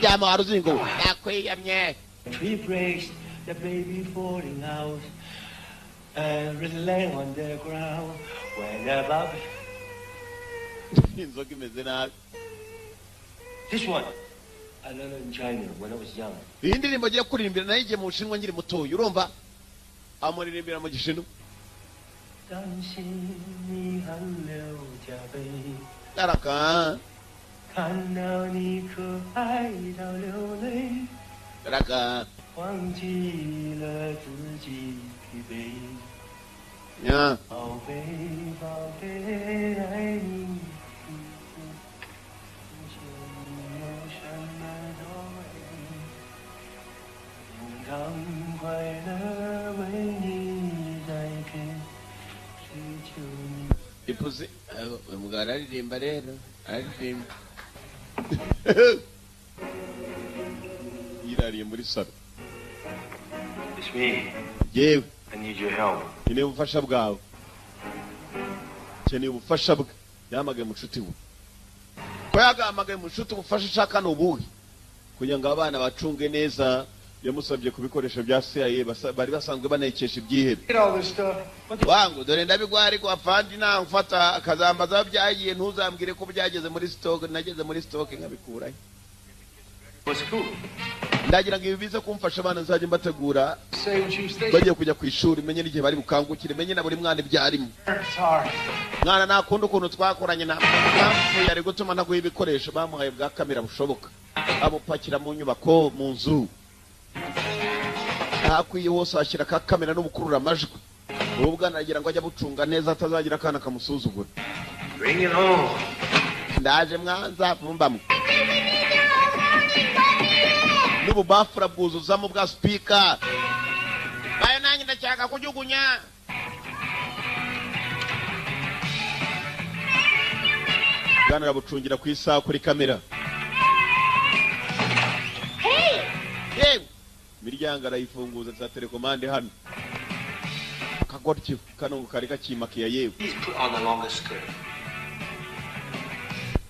Byama waruzingo. Yakwiyamye. Tree breaks, the baby falling out, and laying on the ground. Whenever Inzoga imeze nabi. this one, I learned it in China when I was young. Iyi ndirimbo agiye kuririmbira nayo igiye mu Bushinwa nkiri mutoya. Urumva? Amuririmbira mu Gishinwa. 担心你汗流浃背， Taraka. 看到你可爱到流泪， Taraka. 忘记了自己疲惫。 Yeah. 宝贝，宝贝，爱你。有什么多美？健康快乐为你在 muzi umugabo aririmba rero aririmba yirariye muri salo. It's me. Yewe I need your help. ine ubufasha bwawe keneye ubufasha bwe. Yamagaye mushuti we ko yagamagaye mushuti ubufasha ushaka n'ubuhe kugira ngo abana bacunge neza. Yamusabye kubikoresha bya CIA bari basanzwe banekesha ibyihebe. Wangu dore ndabigwari kwa fandi na mfata akazambaza byagiye ntuzambwire ko byageze muri stock. Nageze muri stock nkabikurayo. What's cool? Ndagira ngo ibi bize kumfasha abana nzaje mbategura bagiye kujya ku ishuri menye n'igihe bari bukangukire menye na buri mwana ibyarimo. Mwana nakunda ukuntu twakoranye na mpamvu yari gutuma naguha ibikoresho bamuhaye bwa kamera bushoboka abupakira mu nyubako mu nzu hakwiye hose ashyira ka kamera n'ubukurura amajwi. Ubwo nagira ngo ajya bucunga neza atazagira akana kamusuzugura. Bring it home. Ndaje mwanza vumbamo n'ububafura bwuzuzamo bwa speaker. Bayo nanjye ndashaka kujugunya. Bwana bucungira ku isaha kuri kamera. Hey! Miryango arayifunguza za telekomande hano. Kagoryo kano kari kakimakiya yewe. Please put on the longest skirt.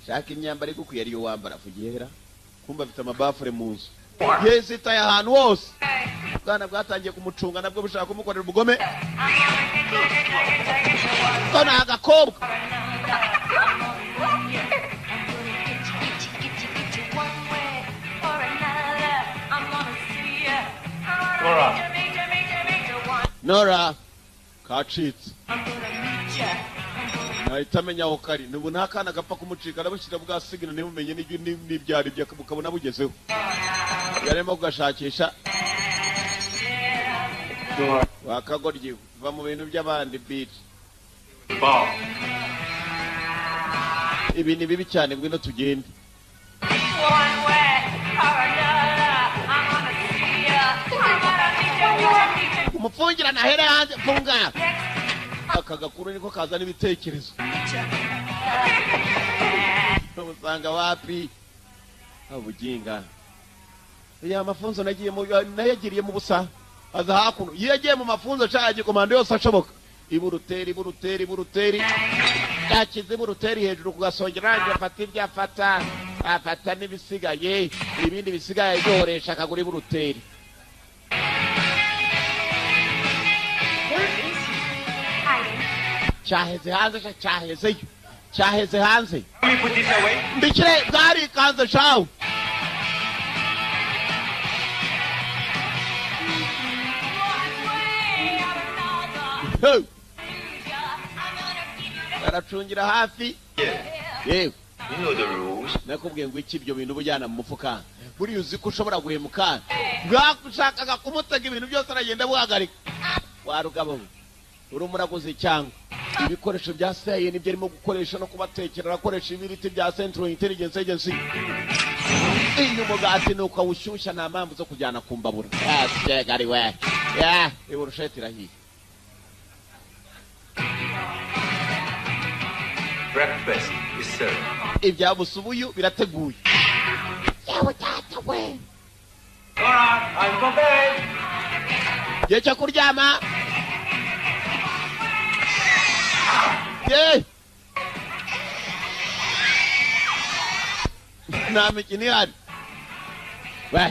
Shaka imyambaro igukuye ariyo wambara vugera. Kumba bita amabafure mu nzu. Yes itaye ahantu hose. Bwana bwatangiye kumucunga nabwo bushaka kumukorera ubugome. Kona agakobwa. Nora kacitse. Nahita menya aho kari. Nubu nta kana gapfa kumucika nabushyira bwa sigino ntibumenye n'ibyari byo mukabona bugezeho. Yarimo kugashakisha. Wakagorye va mu bintu by'abandi beat. Ibi ni bibi cyane ngwino tugende. Umufungira na here hanze funga. Akagakuru niko kazana ibitekerezo. Usanga wapi? Abuginga. Ya mafunzo nayagiriye mu busa. Aza hakuno. Yagiye mu mafunzo cyaje komando yose ashoboka. Iburuteri. Yakize iburuteri hejuru kugasongera nje afata ibyafata. Afata n'ibisigaye. Ibindi bisigaye byohoresha akagura iburuteri. Chaheze hanze. Let me put this away. Mbikire gari kanze shaw. Aracungira hafi. Yewe. You know the rules. Nakubwiye ngo iki ibyo bintu bujyana mu mufuka. Buri uzi ko ushobora guhemuka. Bwakushakaga kumutega ibintu byose aragenda buhagarika. Warugabo. Urumuraguze cyangwa ibikoresho bya CIA nibyo arimo gukoresha no kubatekera akoresha ibiriti bya Central Intelligence Agency. Iyo mugati nuko awushyushya nta mpamvu zo kujyana kumbabura. Gari we. Iburusheti rahiye. Breakfast is served. Ibyabusubuyu birateguye. Yawe tata we. Alright, I'm for bed. Yecha kuryama. Namikini hadi. We.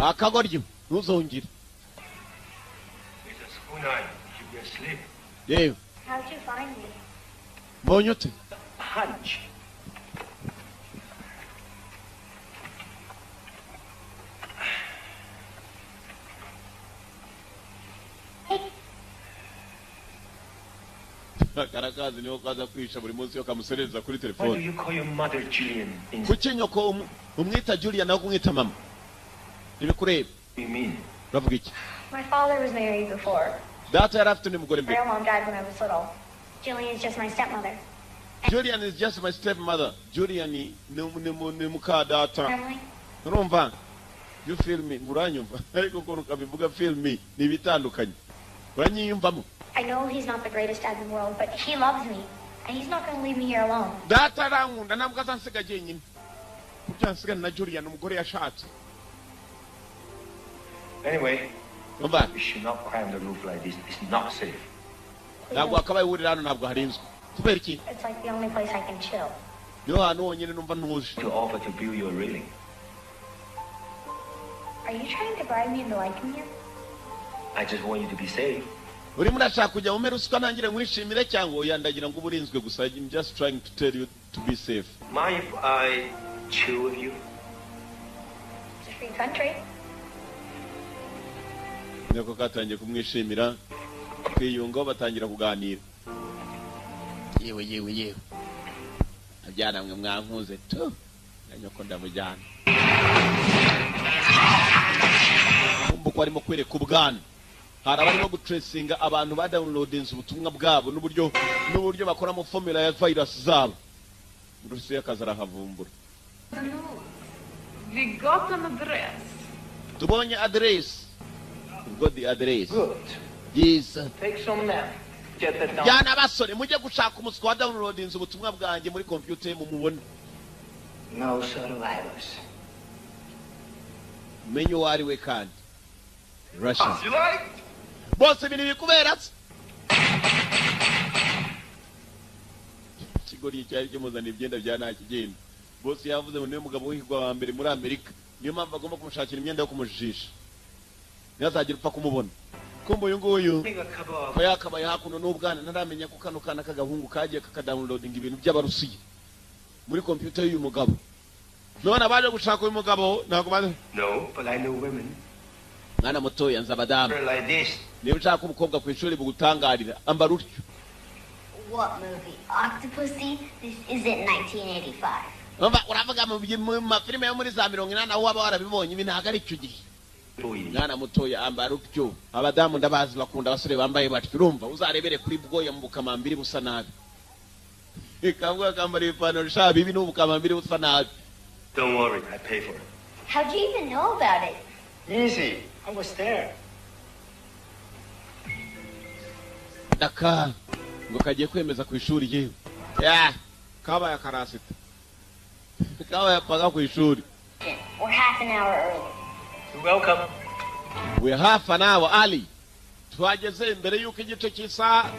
Akagoryo ntuzongire. It's a school night. You should be asleep. Yewe. How'd you find me? Mbonyute. Hunch. Karakazi niho kaza kwisha buri munsi yo kamusereza kuri Why do telefone. you call your mother Julian? Kuki nyoko umwita Julian naho kumwita mama? Nibikureba. What do you mean? Uravuga iki? My father was married before. Data yari afite n'umugore My mbere. mom died when I was little. Jillian's just my stepmother. Julian is just my stepmother. Julian ni muka data. Family? Urumva? You feel me? Uranyumva? Ariko ko ukabivuga feel me ni bitandukanye. Uranyiyumvamo? I know he's not the greatest dad in the world, but he loves me. And he's not going to leave me here alone. Data arankunda ntabwo azansiga jyenyine. Kuko yansigana na Julian umugore yashatse. Anyway, Umva. you should not climb the roof like this. It's not safe. Ntabwo akabaye urira hano ntabwo harinzwe. Kubera iki? It's like the only place I can chill. Niho hantu honyine numva ntuje. To offer to build your railing. Are you trying to bribe me into liking you? I just want you to be safe. Urimo urashaka kujya mu meruswa ntangire nkwishimire cyangwa uyandagira ngo uburinzwe gusa. I'm just trying to tell you to be safe. Mind if I chill with you? It's a free country. Niko katangiye kumwishimira. Kwiyunga batangira kuganira. Yewe. Abyana mwe mwankuze tu. Nanyoko ndamujyana. Umbuko arimo kwereka ubwana. Hari abarimo gutresinga abantu ba downloadinze ubutumwa bwabo n'uburyo bakoramo formula ya virus zabo. Rusi yakazara havumbura. We got an address. Tubonye address. We got the address. Good. Yes. Take some men. Get it down. Yana basore mujye gushaka umuswa wa downloadinze ubutumwa bwanjye muri computer mu mubone. No survivors. Menyo wari we kandi. Russia. You like? Boss ibintu bikubera. Kigori cyari kimuzana ibyenda bya nta kigenda. Boss yavuze ngo niwe mugabo w'ihigwa wa mbere muri Amerika. Niyo mpamvu agomba kumushakira imyenda yo kumujijisha. Nyazagira upfa kumubona. Kumbo uyu nguyu. Ko yakabaye hakuno n'ubwana ntaramenya ko kano kana kagahungu kagiye kakadownloading ibintu by'abarusiye muri computer y'uyu mugabo. None baje gushaka uyu mugabo ntabwo baje. No, but I know women. Mwana mutoya nzabadamu. Like this. Niba ushaka umukobwa ku ishuri bugutangarira ambara utyo. What movie? Octopussy? This isn't 1985. Uravuga mu mafilime yo muri za 80 aho waba warabibonye ibi ntago ari cyo gihe. Mwana mutoya ambara utyo. Abadamu ndabazi bakunda abasore bambaye batyo. Urumva uzarebere kuri bwoya mu bukamambiri busa nabi. Ikambwa kambara ipantaro shabi ibi n'ubukamambiri busa nabi. Don't worry, I pay for it. How'd you even know about it? Easy. I was there. Daka ngo kagiye kwemeza ku ishuri yewe. Kaba ya karasita. Kaba ya paga ku ishuri. We're half an hour early. You're welcome. We're half an hour early. Twageze imbere yuko igice cy'isaha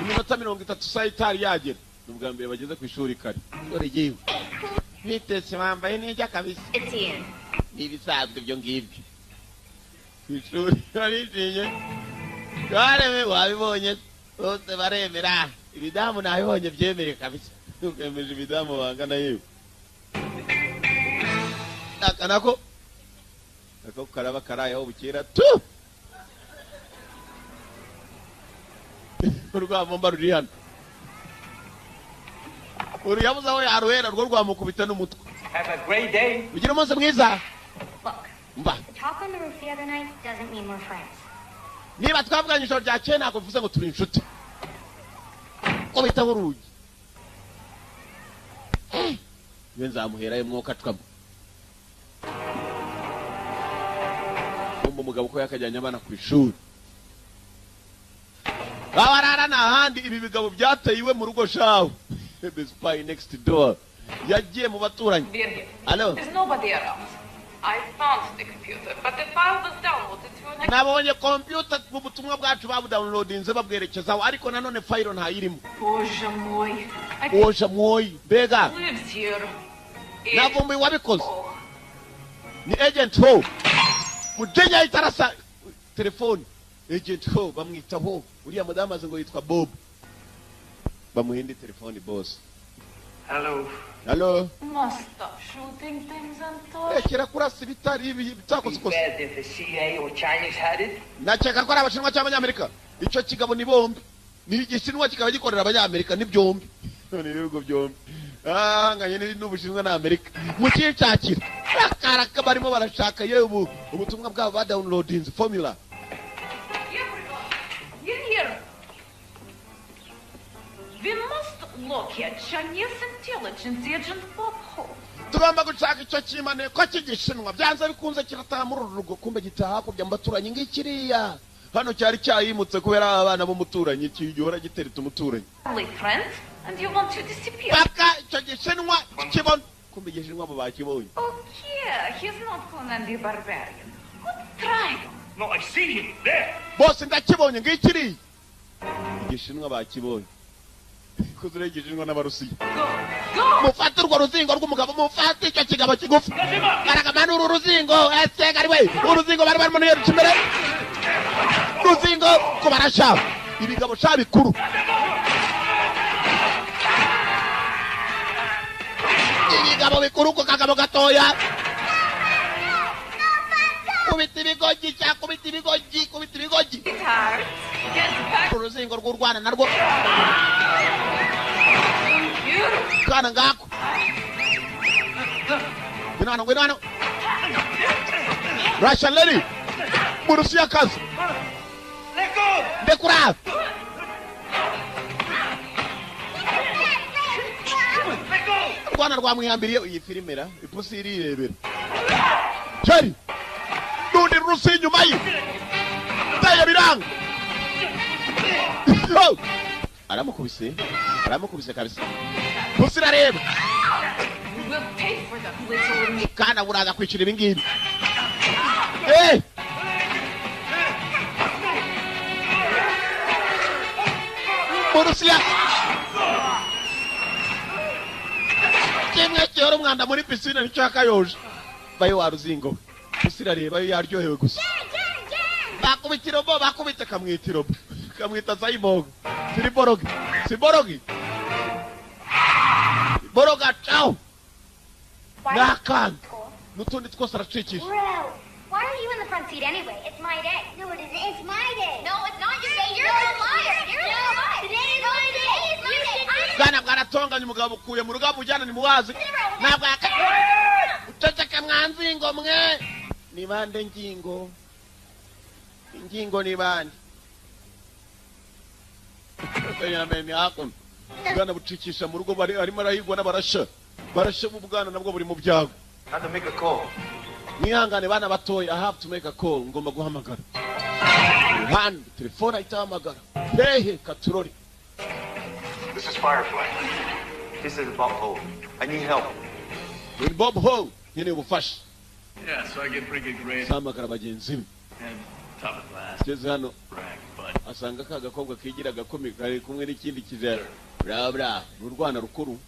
iminota 30 saa itari yagera. Nubwa mbere bageze ku ishuri kare. Dore yewe. Bitese bambaye nijya kabisa. It's Ian. Nibisanzwe byo ngibyo. Ku ishuri barishimye. Kare wabibonye bose baremera. Ibidamu nabibonye byemeye kabisa. Ukemeje ibidamu bangana yewe. Akanako ako karaba karaye aho bukera tu. Urwamo ruri hano. Uriyabuza aho yaruhera rwo rwamukubita n'umutwe. Have a great day. Ugira umunsi mwiza. Look, Mba. the talk on the roof the other night doesn't mean we're friends. Niba twavuganye ijoro rya cyenda ntabwo bivuze ngo turi inshuti. Ko bita urugi. Iyo nzamuherayo mwuka twabo. Umugabo ko yakajyanye abana ku ishuri. Bawarara n'ahandi ibi bigabo byateye iwe mu rugo shawe. The spy next door. Yagiye mu baturanyi. Birgit, Hello. there's nobody around. I found the computer, but the file was downloaded to an Nabonye computer mu butumwa bwacu babu downloadinze babwerekezaho ariko nanone file ntayirimo. Боже мой. Oja moyi bega. Lives here. Navumbi wabikoze. Ni agent ho. Mudenya itarasa telefone. Agent ho bamwitaho. Uriya madama ngo yitwa Bob. Bamuhindi telefone boss. Hello. Hello. Must stop shooting things and talk. Kira kurasa ibitari bitakoze kose. Bad if the CIA or Chinese had it. Nacheka ko ari abashinwa cyangwa abanyamerika. Icyo kigabo ni bombi. Ni igishinwa kikaba gikorera abanyamerika ni byombi. None ibigo byombi. Nganye n'ubushinwa na Amerika. Mu cyicakira. Akaraka barimo barashaka yewe ubutumwa bwabo ba downloading formula. You're here. We must locate Chinese intelligence agent Bob Ho. Tugomba gushaka icyo kimane ko kigishinwa byanze bikunze kirataha muri rugo kumbe gitaha kujya mbaturanye ngikiriya. Hano cyari cyayimutse kubera abana bo muturanye kigihora giterita umuturanye. Only friend? And you want to disappear? paka icyo gishinwa kibona kumbe igishinwa mu bakibonye Okay, he's not Conan the Barbarian. Good try. No, I see him there. bose ndakibonye ngikiri igishinwa bakibonye kuzure igishinwa n'abarusiya mufate urwo ruzingo rw'umugabo mufate icyo kigabo kigufi aragamana uru ruzingo esega ari we uruzingo bari barimo nero kimbere ruzingo ko barasha ibigabo sha bikuru ibigabo bikuru ko kagabo gatoya kubita ibigogi cya kubita ibigogi Sweetheart, get back. uruzingo rw'urwana narwo Beautiful. kana ngako ngwino hano Russian lady Murusiya kazi Let go. ndekura Let go. rwana rwamwihambiriye iyi filimera ipusi irirebera Jerry Dundi rusi inyuma ye Daya biranga aramukubise kabisa pusi irareba We will pay for that little. kana buraza kwicira ibingibi Murusiya kimwe cyora umwanda muri pisine n'icyakayoje bayo waruzingo pusi irareba yo yaryohewe gusa bakubita kamwitirobo kamwita sayimogo siborogi boroga ciao nakanga nutundi twose aracikisha Bro, why are you in the front seat anyway? It's my day. No, it isn't. It's my day. No, it's not your day. You're a liar. You're a liar. Today is my day. It's my day. bwana bwaratonganya umugabo ukuye mu rugamba ujyana ni muwazi ntabwo uceceka mwanzingo mwe ni bande ingingo ni bande yamenye hakuno bwana bucikisha mu rugo arimo arahigwa n'abarasha mu bwana nabwo buri mu byago Had to make a call. mwihangane bana batoya I have to make a call ngomba guhamagara handi telefone ahitahamagara hehe katurori This is Firefly. This is Bob Hope. I need help. ni Bob Ho nkeneye ubufasha Yeah, so I get pretty good grades ahamagara bagenzi be and top of class. ageze hano Brag, but asanga ka gakobwa kigira agakome kari kumwe n'ikindi kizera bra urwana rukuru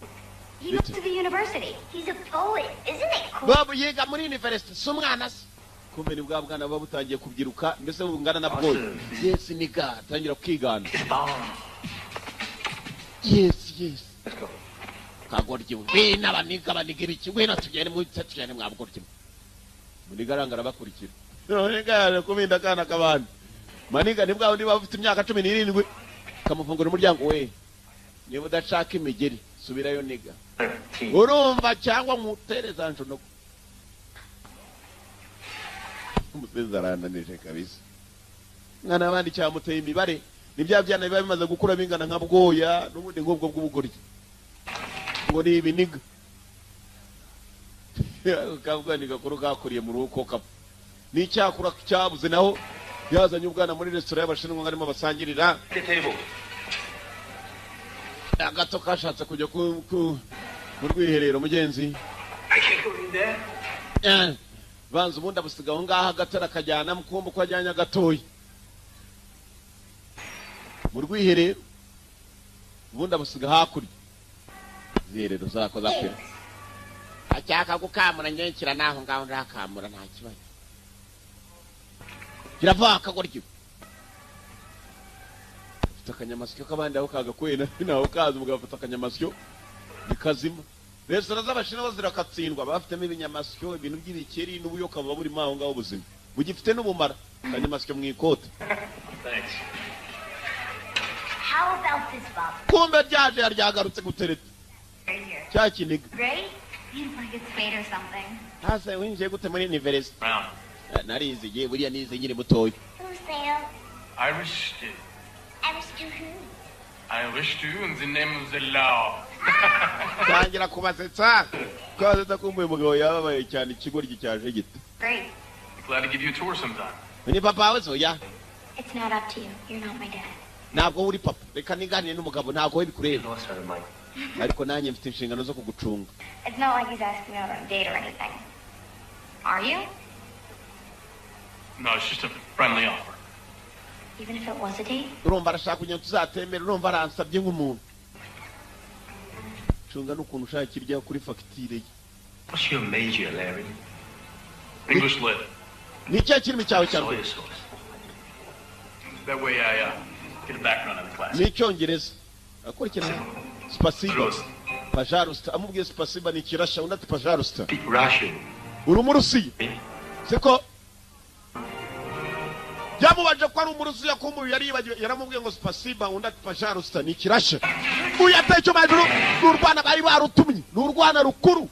He goes to the university. He's a poet. Isn't it cool? babu yiga muri university si umwana se kumbe ni bwa bwana buba butangiye kubyiruka mbese bungana na bwoya yes niga tangira kwigana yes Let's go. kagoryi ngwino baniga ibiki ngwino tugende mwabugoryi muniga arangara bakurikira none gare kubinda kana kabandi maniga ni bwa undi bafite imyaka 17 kamufungura umuryango we niba udashaka imigeri subirayo niga 13. urumva cyangwa mutereza njono umusenza arananije kabisa mwana abandi cyamuteye imibare nibya byana biba bimaze gukura bingana nka bwoya n'ubundi ngubwo bw'ubugoryi ngo ni ibiniga kabwa ni gakuru kakuriye mu ruko kapfa ni cyakura cyabuze naho yazanye ubwana muri restaurant y'abashinwa ngarimo basangirira The table. agato kashatse kujya ku rwiherero mugenzi I can't go in there. banza ubundi abusiga aho ngaho agatara kajyana mukumva ko ajyanye agatoya mu rwiherero ubundi abusiga hakurya ziherero zakoza pe acyaka gukamura nyenkira naho ngaho ndakamura nta kibazo kiravaka goryo akanyamasyo kabandi aho kagakwena naho kaza umugabo afata akanyamasyo bikazima restaurant z'abashinwa zirakatsindwa bafitemo ibinyamasyo ibintu by'ibikeri n'ubuyoka buba burimo aho ngaho ubuzima bugifite n'ubumara akanyamasyo mu ikote Thanks. How about this, Bob? kumbe ryaje yaryagarutse gutereta Right here. cya kiniga Great? Seems like it's fate or something. hase winjiye gute muri university Brown. narizigiye buriya nize nkiri mutoya Who's Sam? Irish stew. I was to who? Irish stew in the name of the law. tangira kubasetsa kaza takumbuye umugabo yababaye cyane ikigoryi cyaje gite Great. Glad to give you a tour sometime. ni papa wawe so ya It's not up to you. You're not my dad. ntabwo uri papa reka niganire n'umugabo ntabwo we bikureba lost her mind. ariko nanjye mfite inshingano zo kugucunga. It's not like he's asking me out on a date or anything. Are you? No, it's just a friendly offer. Even if it was a date? urumva arashaka kugira ngo tuzatembere urumva aransabye nk'umuntu. cunga n'ukuntu ushakira irya kuri fagitire ye. What's your major, Larry? English lit. ni ikihe kirimi cyawe cya Soy mbere? sauce. That way I get a background in the class. ni icyongereza. akurikirana spasiba Prost. pajarusta amubwiye spasiba ni ikirasha undi ati pajarusta. Speak Russian. uri umurusiya siko yamubaje ko ari umurusiya kumbuye yaribagiwe yaramubwiye ngo spasiba undi ati pajarusta ni ikirasha. uyu ateye icyo majuru ni urwana bari barutumye ni urwana rukuru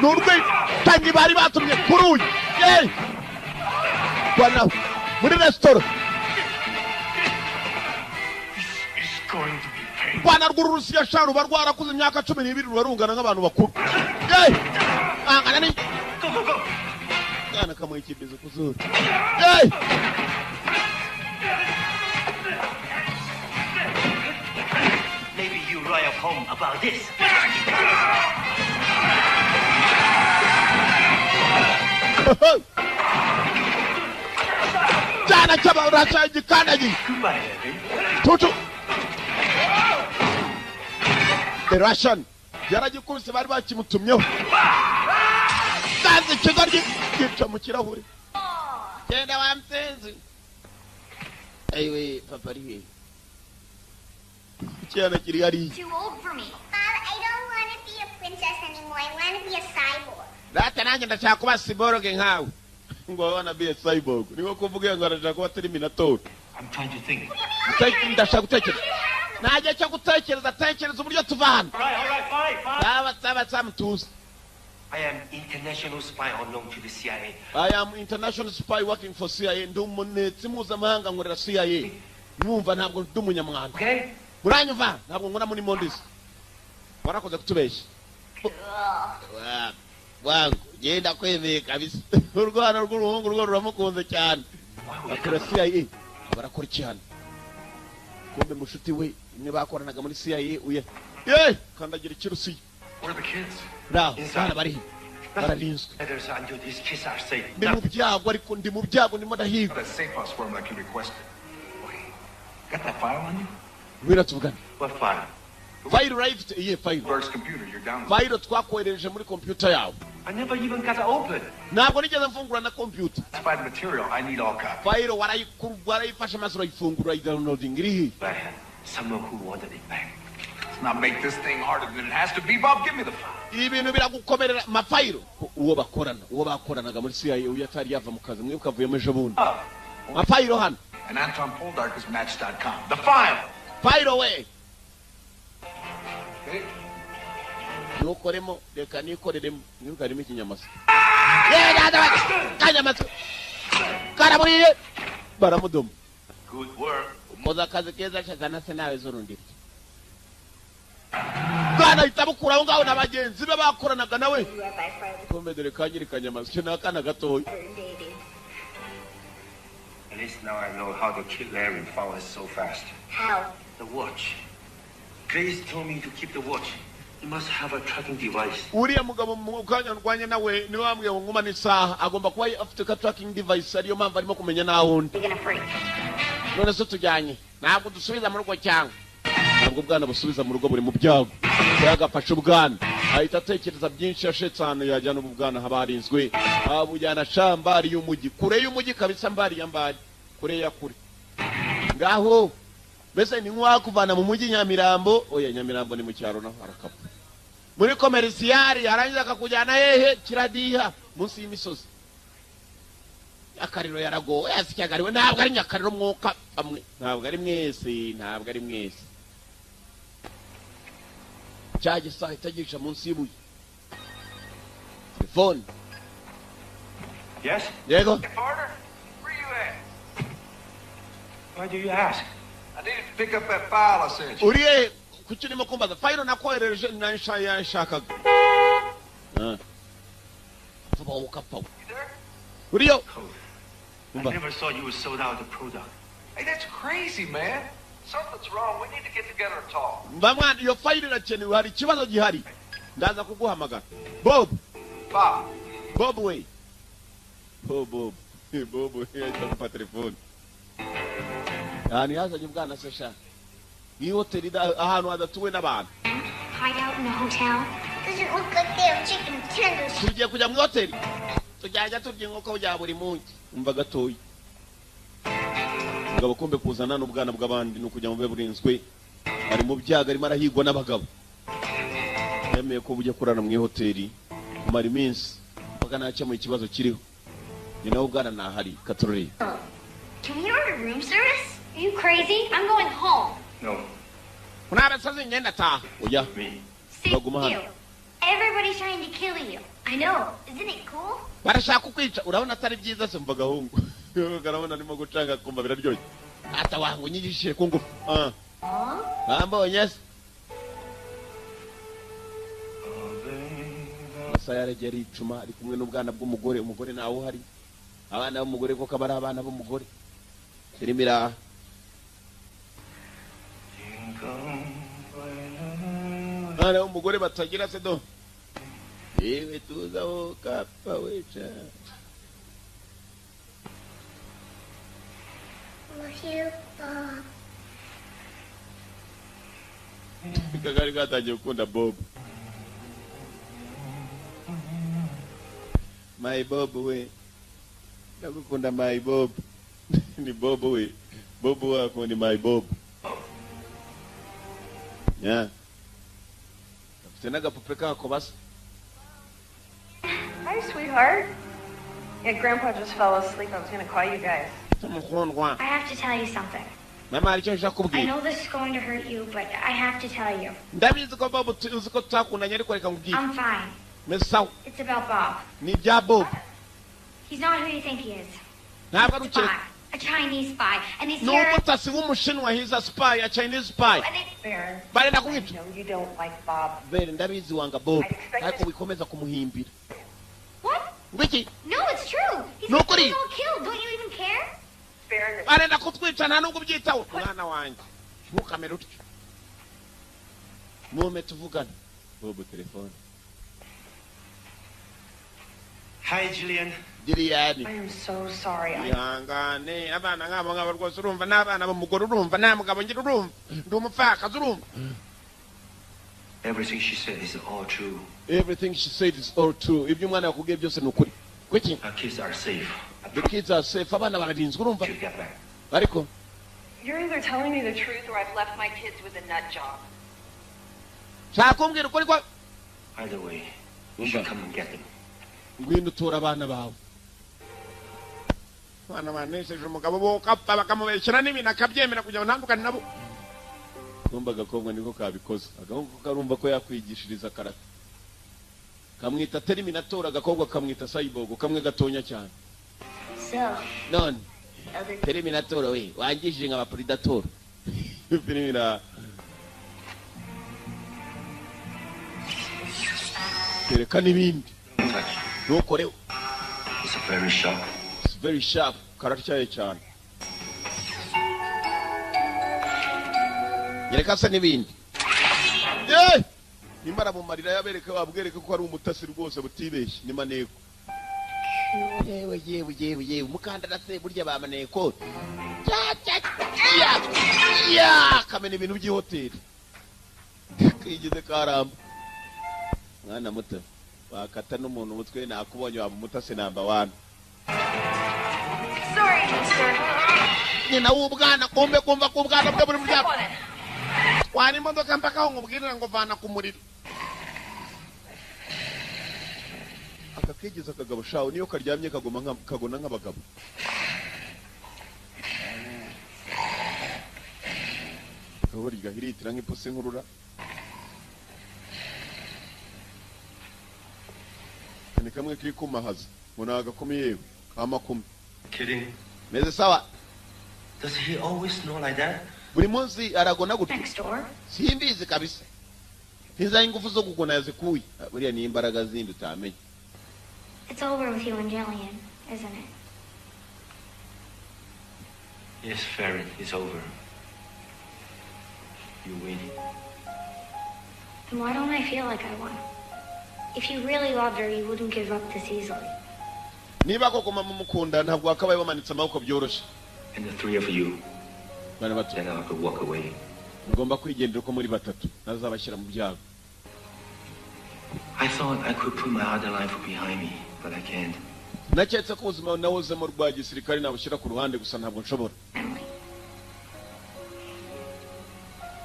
ni urwitangi bari batumye kuri uyu yeee rwana muri resitora It's going to be painful. rwana rw'ururusiya sha ruba rwarakuze imyaka 12 ruba rungana nk'abantu bakuru yeee angana ni kana kamuha ikibizo ku zuru yeee Maybe you write a poem about this. cyana cy'abarasha igikandagiye Goodbye, Larry. tutu the Russian yaragikubise bari bakimutumyeho kazi ikigoryi gica mu kirahure genda wa mpenzi ayiwe papa ari he icyana kiri hariya Too old for me. Mom, I don't want to be a princess anymore. I want to be a cyborg. data nanjye ndashaka kuba siboroge nkawe ngo wana be cyborg niko kuvuga ngo arashaka kuba terminator. I'm trying to think. ndashaka gutekereza najya cyo gutekereza tekereza uburyo tuva hano All right, fine. saba samutuza. I am international spy unknown to the CIA. I am international spy working for CIA. Ndi umunetsi mpuzamahanga nkorera CIA. Mwumva ntabwo ndi umunyamwanda. Okay? Muranyumva ntabwo nkora muri Mondis. Warakoze kutubeshya. Wangu genda kwemeye kabisa. Urwana rw'uruhungu rwo ruramukunze cyane. Akora CIA barakora cyane. Kumbe mushuti we imwe bakoranaga muri CIA uye. Kandagira ikirusiyo. Where are the kids? Raho bana bari bararinzwe. Letters until these kids are safe. Ndi mu byago ariko ndi mu byago ndimo ndahirwa. That safe house form like you requested. Okay. Got that file on you? Wira tuvugana. What file? File right iye file. Berg's computer, you're down. File twakohereje muri computer yawe. I never even got it open. Ntabwo nigeze mfungura na computer. Classified material, I need all copies. File warayifashe maze urayifungura downloading iri. But someone who wanted it back. Let's not make this thing harder than it has to be. Bob, give me the file. Ibintu biragukomerera mafile uwo bakoranaga muri CIA uyu atari yava mu kazi mwe ukavuyemo ejo bundi. Mafile hano. And Anton Poldark is Match.com. The file! File we. Okay? Nukoremo reka nikoreremo nikarimo ikinyamasa. Kanyamatwe. Karaburire. Baramudomo. Good work. Ukoza akazi keza cyane se nawe zurundira. Bwana itabukura aho ngaho nabagenzi be bakoranaga nawe. Kombe dore kanyiri kanyamasyo cyo nakana gatoya. At least now I know how to kill Larry and Fowler so fast. How? The watch. Grace told me to keep the watch. You must have a tracking device. Uriya mugabo mu kanya ndwanye nawe ni wambwiye ngo nguma n'isaha agomba kuba afite ka tracking device ariyo mpamvu arimo kumenya naho ndi. You're gonna freak. None se tujyanye ntabwo dusubiza mu rugo cyangwa ntabwo bwana busubiza mu rugo buri mu byago yagafasha ubwana ahita atekereza byinshi yashetse ahantu yajyana ubu bwana habarinzwe abujyana shambari y'umujyi kure y'umujyi kabisa mbari ya mbari kure ya kure ngaho mbese ni nk'uwakuvana mu mujyi Nyamirambo oya Nyamirambo ni mu cyaro naho harakapa muri komerisiyari yarangiza akakujyana hehe kiradiha munsi y'imisozi Akariro yaragowe yasikagariwe ntabwo ari nyakariro mwuka amwe ntabwo ari mwese cyaje saha itagisha munsi y'ubuye telefone. Yes? Yego Carter, where you at? Why do you ask? I needed to pick up that file I sent you. uriye kuki urimo kumbaza fayiro nakohereje nashakaga vuba ukapfa You there? uriyo I never thought you would sold out the product. Hey, that's crazy, man. Something's wrong. We need to get together and talk. mba mwana iyo fayili irakenewe, hari ikibazo gihari, ndaza kuguhamagara. Bob we Bob yahita kupa telefone. Ahantu yazanye ubwana se sha, iyi hoteli ahantu hadatuwe n'abantu. Hide out in a hotel? Doesn't look like they have chicken tenders. Tugiye kujya mu hoteli, tujyajya turya inkoko bya buri munsi. Umva gatoya, umugabo kumbe kuzana n'ubwana bw'abandi no kujya mu be burinzwe, ari mu byaga arimo arahigwa n'abagabo. Yemeye ko bujya kurana mu hoteli kumara iminsi mpaka nacyamuye ikibazo kiriho. Ni nawe ubwana nahari katorore. Can we order room service? Are you crazy? I'm going home. No, Unabasaze ngenda taha. Oya, me. Stick Baguma hano. you. Everybody's trying to kill you. I know. Isn't it cool? barashaka kukwica. Urabona atari byiza se mva gahungu. Garabona arimo gucanga kumva biraryoshye. Ata wangu nyigishije ku ngufu. Bambonye se. Masaya yaregera aricuma ari kumwe n'ubwana bw'umugore. Umugore nawe uhari. Abana b'umugore ko kabara abana b'umugore. Irimira. Abana b'umugore batagira se do. Yewe tuzaho kapfa wecha. Love you, Bob. Kagari gatangiye gukunda Bob. My Bob we. Ndagukunda my Bob. Ni Bob we. Bob wako ni my Bob. Yeah. Afite n'agapupe kako basa. Hi, sweetheart. Yeah, Grandpa just fell asleep. I was going to call you guys. Tumukundwa. I have to tell you something. Mama aricyo nshaka I kubwira. know this is going to hurt you, but I have to tell you. Ndabizi ko Bob uzi ko tutakundanye ariko reka nkubwire. I'm fine. Mesa It's about Bob. ni bya Bob. He's not who you think he is. Ntabwo ari Spy. ukiri. A Chinese spy. And he's No here. mutasi w'umushinwa, he's a spy, a Chinese spy. And they... Baron, Bari I nakwica. know you don't like Bob. Bere ndabizi wanga Bob. Ariko wikomeza kumuhimbira. What? Wiki, No, it's true. He's No, got Cody. us all killed. Don't you even care? Baron, arenda kutwica nta nubwo byitaho. Mwana wanjye. Ntukamere utyo. Mume tuvugane. Bob telefone. Hi, Jillian. Giliyani. I am so sorry. Ihangane abana nk'abo ngabo rwose urumva n'abana b'umugore urumva nta mugabo ngira urumva ndi umupfakazi urumva. Everything she said is all true. Everything she said is all true. Ibyo umwana yakubwiye byose ni ukuri. Kuki? Our kids are safe. The kids are safe. Abana bararinzwe urumva. She'll get back. Ariko You're either telling me the truth or I've left my kids with a nut job. shaka kumbwira ukuri ko Either way, you should come and get them. ngwino utora abana bawe. Abana banesheje umugabo bo kapfa bakamubeshyira n'ibintu akabyemera kugira ngo ntandukane nabo. Kumba agakobwa niko kabikoze. Agahungu karumva ko yakwigishiriza karate. Kamwita Terminator, agakobwa kamwita Cyborg, kamwe gatonya cyane. So, None other... Terminator we wangishije nka Predator. Filmira tereka n'ibindi. Touch. Ntukoreho. It's very sharp. It's very sharp. Karatyaye cyane. Yereka se n'ibindi. Nimara mu marira yabereka wabwereka ko ari umutasi rwose butibeshye ni maneko. Yewe umukandara se burya bamaneko. Ya kamene ibintu by'ihoteli. Kigeze karamba. Mwana muto wakata n'umuntu umutwe nakubonye waba umutasi number 1. Sorry, mister. Nyina w'ubwana kumbe kumva ku bwana bwe buri muryango. Wani imodoka mpaka aho ngubwirira ngo vana ku muriro. Akakigeza akagabo shawo niyo karyamye kagona nk'abagabo. Kaburi gahiritira nk'ipusi nkurura. Ni kamwe kiri kumahaza. Muna agakumi yewe kamakumi. Kidding? Meze sawa. Does he always know like that? Buri munsi aragona gutya. Next door. Simbizi kabisa. Hiza ingufu zo kugona yazikuye. Buriya ni imbaraga zindi utamenye. It's over with you and Jillian, isn't it? Yes, Farron, it's over. You win. Then why don't I feel like I won? If you really loved her, you wouldn't give up this easily. niba koko mumukunda ntabwo wakabaye bamanitse amaboko byoroshye. And the three of you, bana bato then I could walk away. mugomba kwigendera uko muri batatu nazabashyira mu byago. I thought I could put my other life behind me, but I can't. naketse ko ubuzima nawuzemo rwa gisirikare nabushyira ku ruhande gusa ntabwo nshobora. Emily.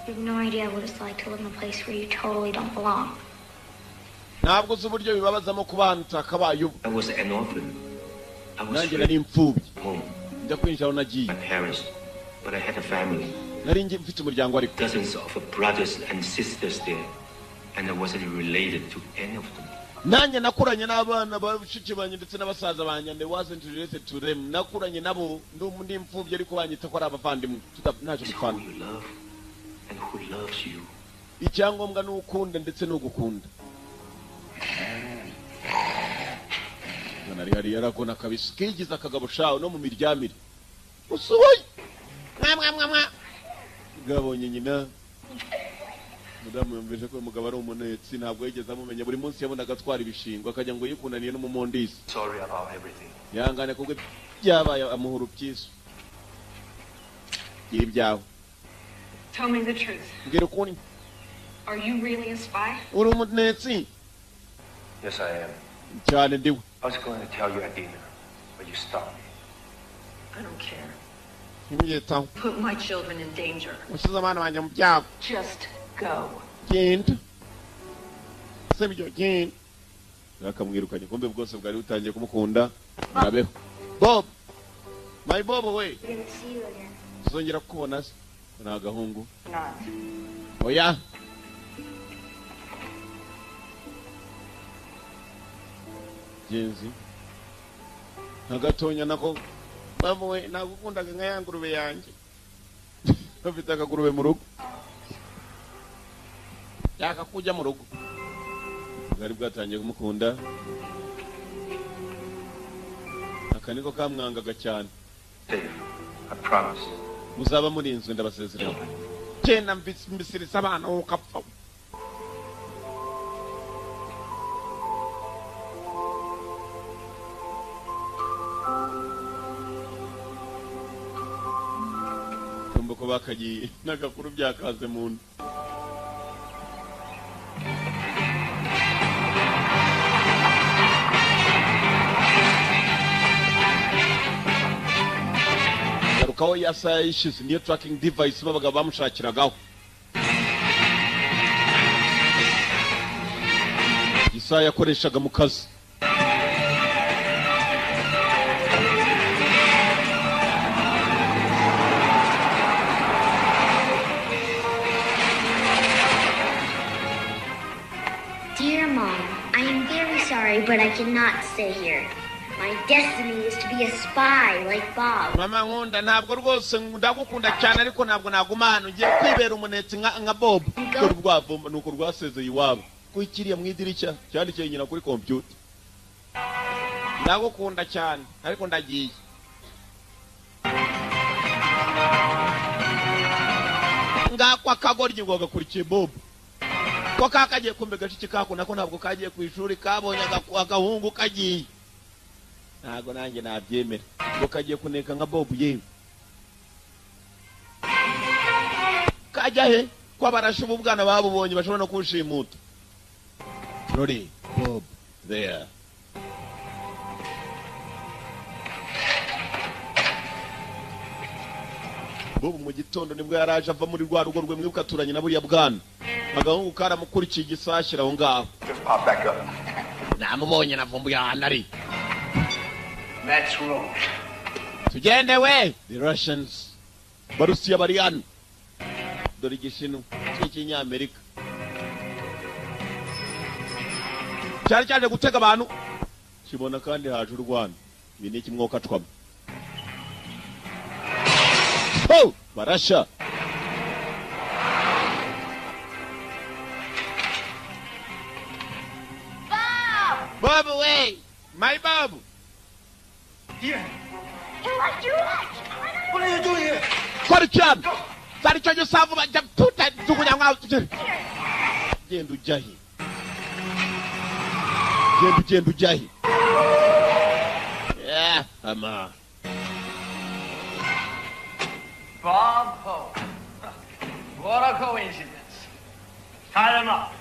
You have no idea what it's like to live in a place where you totally don't belong. ntabwo uzi uburyo bibabazamo kuba ahantu utakabaye ubu. I was an orphan. I was nanjye free nari imfubyi home. njya kwinjira aho nagiye. My parents, but I had a family. nari mfite umuryango ariko. Dozens of brothers and sisters there, and I wasn't related to any of them. nanjye nakuranye n'abana bashiki banjye ndetse n'abasaza banjye and I wasn't related to them. nakuranye nabo ndi imfubyi ariko banyita ko ari abavandimwe ntacyo dupfana. Who you love and who loves you. icyangombwa ni ukunda ndetse n'ugukunda. nari hari yarakona kabisa kigize akagabo shawo no mu miryamire usuboye mwa gabonye nyina mudamu yumvise ko umugabo ari umunetsi ntabwo yigeze amumenya buri munsi yabonaga atwara ibishingo akajya ngo yikunaniye n'umumondisi. Sorry about everything. yangane kubwo byabaye amuhuru byiza ibyawe. Tell me the truth. ngira ukuri Are you really a spy? uri umunetsi. Yes, I am. cyane ndiwe. I was going to tell you at dinner, but you stopped me. I don't care. ntimyitaho Put my children in danger. usize abana banjye mu byago. Just go. genda se byo genda. bakamwirukanye kumbe bwose bwari butangiye kumukunda murabeho. Bob my Bob we I'm gonna see you again. tuzongera kukubona se ni agahungu. Not. oya genzi nagatonya nako mama we nagukundaga nka ya ngurube yanjye. bafite akagurube mu rugo yaka kujya mu rugo bwari bwatangiye kumukunda. aka niko kamwangaga cyane. Dave, I promise. muzaba murinzwe ndabasezerera. genda mbisirisa abana ukapfa. kumva ko bakagiye n'agakuru byakaze mu nda. garukaho yasa yishize niyo tracking device babaga bamushakiragaho. isaha yakoreshaga mu kazi. Dear Mom, I am very sorry, but I cannot stay here. My destiny is to be a spy like Bob. mama nkunda ntabwo rwose ndagukunda cyane ariko ntabwo naguma hano ngiye kwibera umunetsi nka Bob. dore urwavumba nuko rwasezeye iwabo kwikiriye mu idirishya cyandikiye nyina kuri computer. ndagukunda cyane ariko ndagiye. ngakwa kagoryi ngo gakurikiye Bob ko kakagiye kumbe gashiki kako nako ntabwo kagiye ku ishuri kabonye agahungu kagiye. ntabwo nanjye nabyemera ngo kagiye kuneka nka Bob yewe. kajya he ko abarashe ubu bwana babubonye bashobora no kunshimuta. Rory Bob there. Bob mu gitondo nibwo yaraje ava muri rwa rugo rwe mwibuka turanye na buriya bwana. agahungu karamukurikiye igisashyira aho ngaho. Just pop back up. namubonye navumbuye ahantu ari. That's wrong. tugende we. the Russians barusiya bari hano. dore igishinwa cy'Amerika cyari cyaje gutega abantu kibona kandi haje u Rwanda. ibi ni ikimwoka twamo. barasha. Bob away. My Bob. Here. What are you doing here? Kora cyane. Sari cyo gisavu bajya tuta tukunya mwa. Genda ujahi. Genda ujahi. Yeah, ama. Bob Hope. What a coincidence. Tie him up.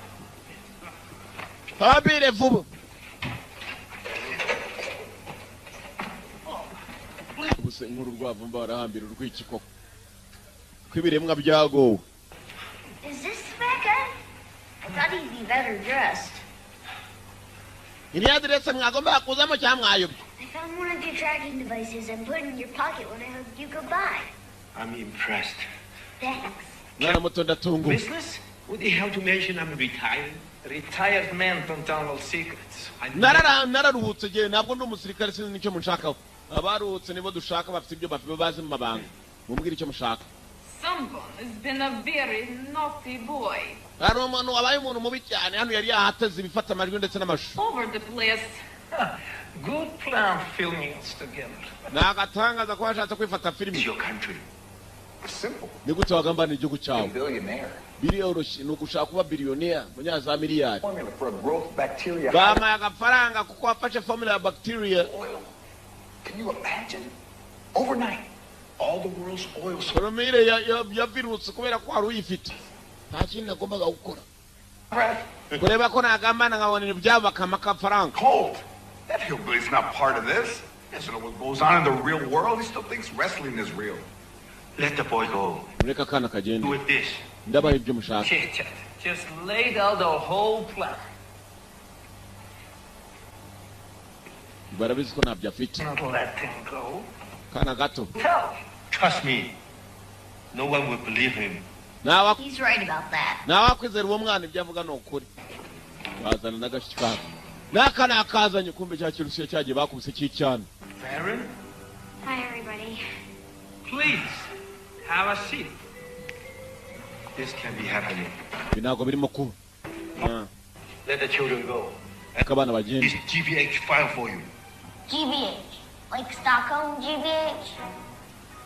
Habire vuba. Ubuse nkuru rwavumba barahambira urwiki koko. Kwibiremwa byago. Is this Becca? I thought he'd be better dressed. Iri adresse mwagomba kuzamo cyamwayo. I found one of your tracking devices and put it in your pocket when I hugged you goodbye. I'm impressed. Thanks. Mwana muto ndatungu. Business? What the hell to mention I'm retired? Retired men don't download secrets. Nararuhutse je ntabwo ndi umusirikare sinzi nicyo munshakaho. Abaruhutse nibo dushaka bafite ibyo bafite bazi mu mabanga. Mumbwira icyo mushaka. Someone has been a very naughty boy. Hari umuntu wabaye umuntu mubi cyane hano yari yahateze ibifata amajwi ndetse n'amashusho. Over the place. Good plan filming us together. Nagatangaza ko washatse kwifata filimi. It's your country. It's simple. Ni gute wagambana igihugu You're cyawe? a billionaire. Biliyoroshye ni ugushaka kuba biliyonea munyaza miliyari. Formula for a growth bacteria. Bama agafaranga kuko wafashe formula ya bacteria. Oil. Can you imagine? Overnight, all the world's oil. Formule ya virus kubera ko wari uyifite. Nta kintu nagombaga gukora. Kureba ko nagambana nkabona ibyaba kamakafaranga. Cold. That hillbilly's not part of this. He doesn't know what goes on in the real world. He still thinks wrestling is real. Let the boy go. Mureka kana kagende. Do with this. Ndabaye ibyo mushaka. Chit-chat. Just laid out the whole plan. Barabizi ko ntabyo afite. Not let him go. Kana gato. Tell. Trust me. No one will believe him. He's right about that. Nawakwizera uwo mwana ibyo avuga ni ukuri. Bazana n'agashika. Nakana akazanye kumbe cya kirusiye cyagiye bakubise cy'icyana. Baron? Hi, everybody. Please, have a seat. This can be happening. Binago birimo kuba. Let the children go. Akabana bagende. This GBH file for you. GBH. Like Stockholm GBH?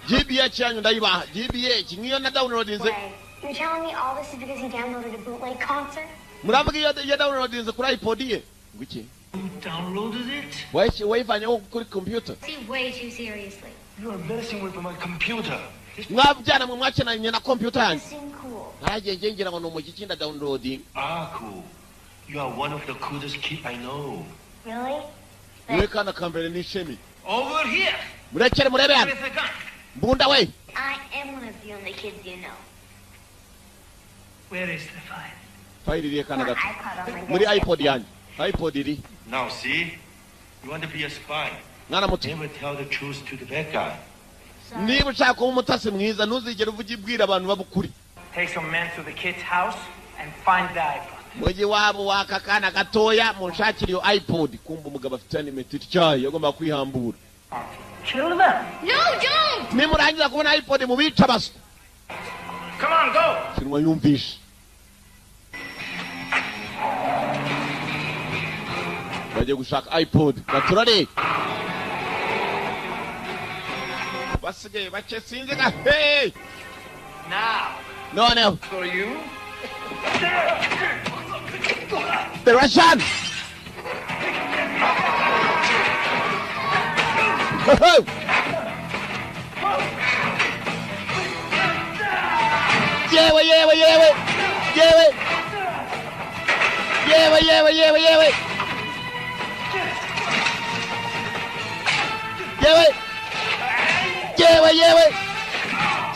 GBH yanyu ndayibaha. GBH niyo na downloadinze. Wait, you're telling me all this is because he downloaded a bootleg concert? Muravuga ya downloadinze kuri iPod ye. Nguki? You downloaded it? Waifanyaho kuri computer. See way too seriously. You're embarrassing me with my computer. Mwabyana mu mwakenanye na computer yanyu. Seem cool. Haje ngira ngo numujiki nda downloading. Ah, cool. You are one of the coolest kids I know. Really? Niwe kana kambere nishemi. Over here. Murekere murebe hano. With a gun. Mbunda we. I am one of the only kids you know. Where is the file? File iri kana My gato. iPod on my Muri desk. iPod yanyu. iPod iri. Now see? You want to be a spy. Mwana muto. Never tell the truth to the bad guy. Sorry. Niba ushaka kuba umutasi mwiza ntuzigere uvuga ibwira abantu babukuri. Take some men to the kid's house and find the iPod. Mugi wabo wakakana gatoya munshakira iyo iPod kumba umugabo afite animated cyayo agomba kwihambura. Kill them. No, don't! Nimurangiza kubona iPod mubica baso. Come on, go. Sinwa yumvisha. Baje gushaka iPod baturare. Basige bache sinze ka hey. Now. No. For you. The Russian. Yewe.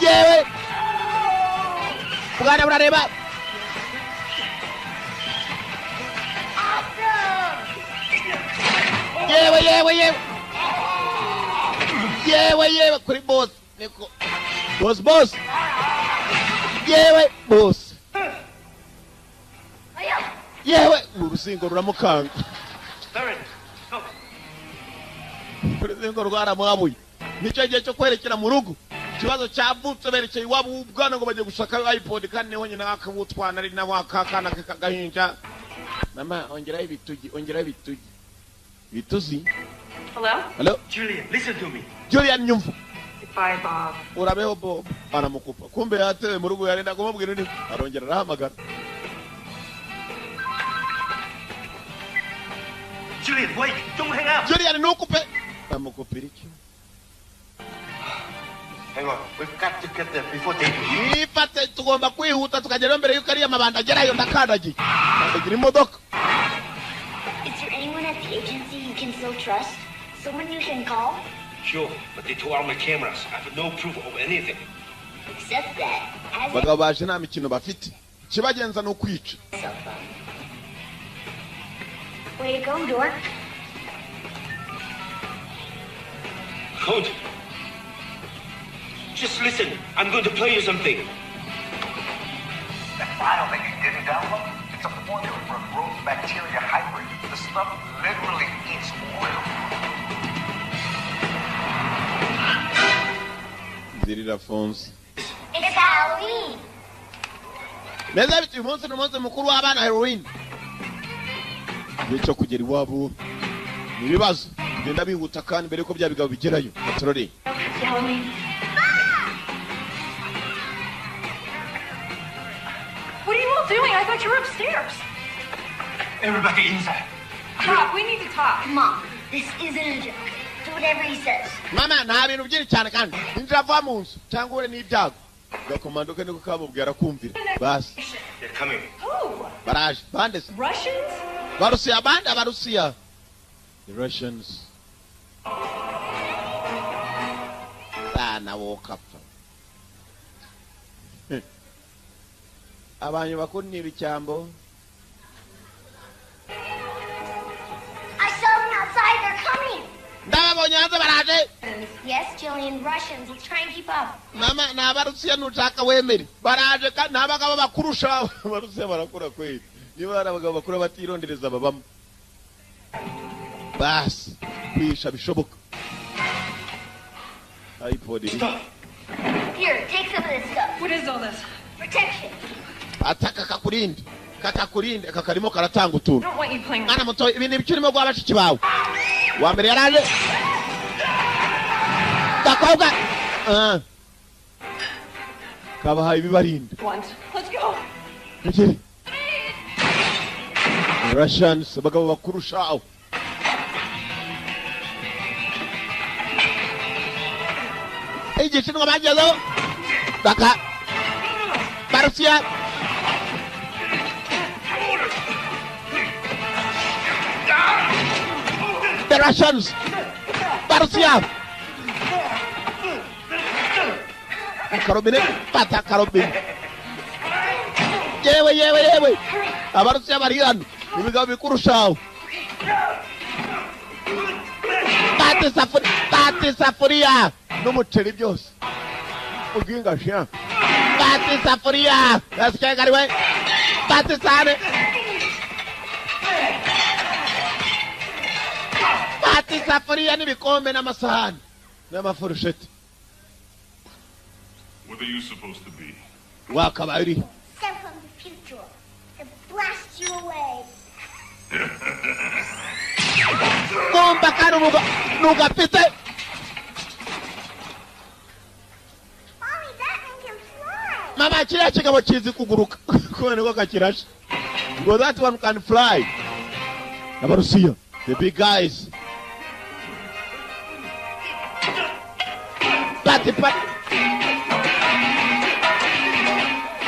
Yewe. Bwana urareba. Yewe kuri boss niko boss yewe boss yewe urusingo ruramukanga urusingo rwaramwabuye nicyo gihe cyo kwerekera mu rugo ikibazo cyavutse berekeye iwabo w'ubwana ngo bajye gushaka iPod kandi niho nyina akabutwana ari naho akakana kagahinja mama ongera ibitugi bituzi. Hello? Hello? Julian, listen to me. Julian nyumva. Bye, Bob. urabeho Bob. Aramukupa. Kumbe yatewe mu rugo yarenda kumubwira ni arongera arahamagara. Julian, wait! Don't hang up! Julian nukupe. Amukupira iki? Hang on. We've got to get there before they... Nifate tugomba kwihuta tukagera mbere yuko ari amabanda agerayo ndakandagiye. Ndagira imodoka. Is there anyone at the agency you can still trust? Someone you can call? Sure, but they tore out my cameras. I have no proof of anything. Except that, as Bagabo baje nta mikino bafite. Kibagenza no kwica. a cell phone. Way to go, Dork. Code. Just listen. I'm going to play you something. That file that you didn't download, it's a formula for a growth bacteria hybrid. The stuff literally eats oil. Zirira phones. It's Halloween. Neza biti umunsi n'umunsi mukuru w'abana Halloween. Bico kugera iwabo. Nibibazo. Genda bihuta kandi mbere ko bya bigabo bigerayo. Patroli. Halloween. What are you all doing? I thought you were upstairs. Everybody inside. Pop, we need to talk. Mom, this isn't a joke. Do whatever he says. Mama nta bintu byinshi cyane kandi injava mu nzu cyangwa ure n'ibyago. Gakomando ke niko kamubwira kumvira. Basi. They're coming. Who? Baraje. Bande. Russians? Barusiya bande abarusiya. The Russians. Sana woke up. Abantu bakuru ni ibicyambo. I saw them outside. They're coming. Ndababonye hanze baraje. Yes, Jillian, Russians. Let's try and keep up. Mama na abarusiya nushaka wemere. Baraje kandi nabagabo bakurusha. Abarusiya barakura kweli. Niba ari abagabo bakuru batirondereza babamo. Bas, kwisha bishoboka. iPod. Here, take some of this stuff. What is all this? Protection. Ataka kakurinde. Kakakurinde kakarimo karatanga I utuntu. don't want you playing Ana muto ibintu bikirimo gwa bashiki bawe. Wa mbere yaraje. Dakobwa. Kabahaye bibarinde. once. Let's go. Nigeri. Russians bagabo bakurusha. Igishinwa bagezo. Daka. Barusiya. The Russians. Barusiya. Karobine. Pata karobine. Yewe. Abarusiya bari hano. Ibigabo bikurushaho. Bate safuriya. N'umuceri byose. Uginga shya. Bate safuriya. Yasigaye gariwe. Bate sane. Bate safuriya n'ibikombe n'amasahani. N'amafurusheti. What are you supposed to be? Wakabaye. Sent from the future to blast you away. Bomba kanu nugapite. Mommy, that thing can fly. Mama kiriya kigabo kizi kuguruka. Kone ko kakirashe. Ngo that one can fly. Abarusiya, the big guys. Pati.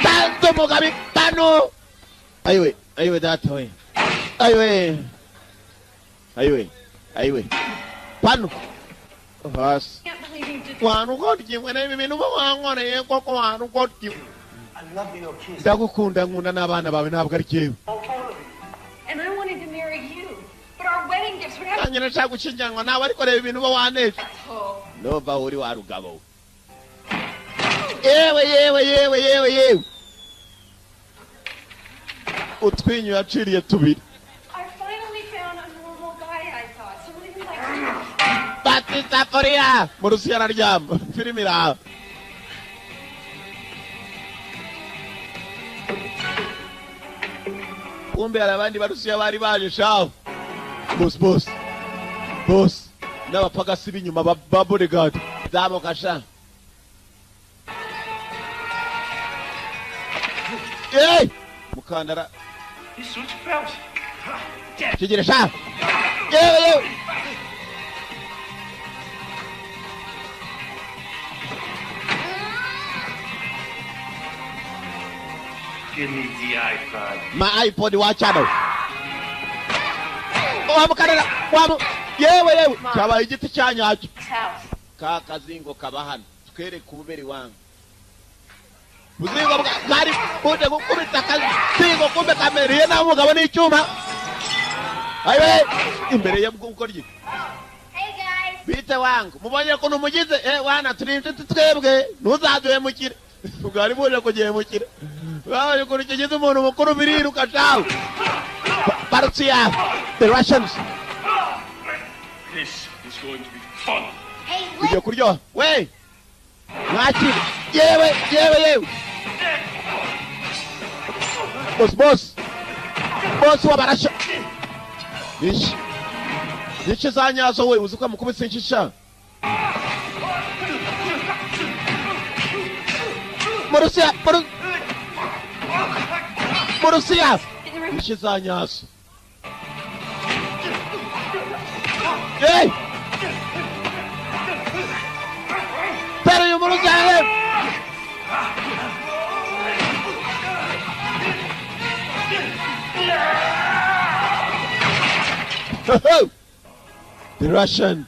Tanto Mugabe, tano. Aywe that way. Aywe. Pano. Vas. Can't believe you did. Wanu godki mwene mimi nuba wangone yekoko wanu godki. I love your kids. Ndagukunda nkunda n'abana bawe ntabwo ari cyewe. And I wanted to marry you. But our wedding gifts would have Nanjye nashaka gushyingiranwa nawe ariko reba ibintu uba waneje. Oh. Nova uri wa rugabo. Yewe. Utwinyu yaciriye tubiri. I finally found a normal guy, I thought. Somebody who likes me. Bati safuriya. Murusiya araryama. Filimi iraha. Kumbe hari abandi barusiya bari baje shaho. Boss. n'abapagasi b'inyuma ba bodyguard zamuka sha. Mukandara These suits bells. kigere sha. Yewe Give me the iPod. my iPod wa channel. Mukandara yewe cyabaye igiti cyanyacyo. Ka kazingo kabahana twere kububeri wangu. Buzingo bwari bude gukubita kazingo kumbe kameriye na mugabo n'icyuma. Ayiwe imbere ya bw'ukorye. Hey guys. Bite wangu mubonye ko numugize wana turinze twebwe ntuzaduhe mukire. Ugari buje kugiye mukire. Waje ko kigize umuntu mukuru biriruka cawo. Partia the Russians. This is going to be fun. Hey, Kujya kuryo we mwakire yewe boss wabarasha nishi zanyazo we uzuka mukubise inshisha Morusia nishi zanyazo Pero yo me lo sé. The Russian.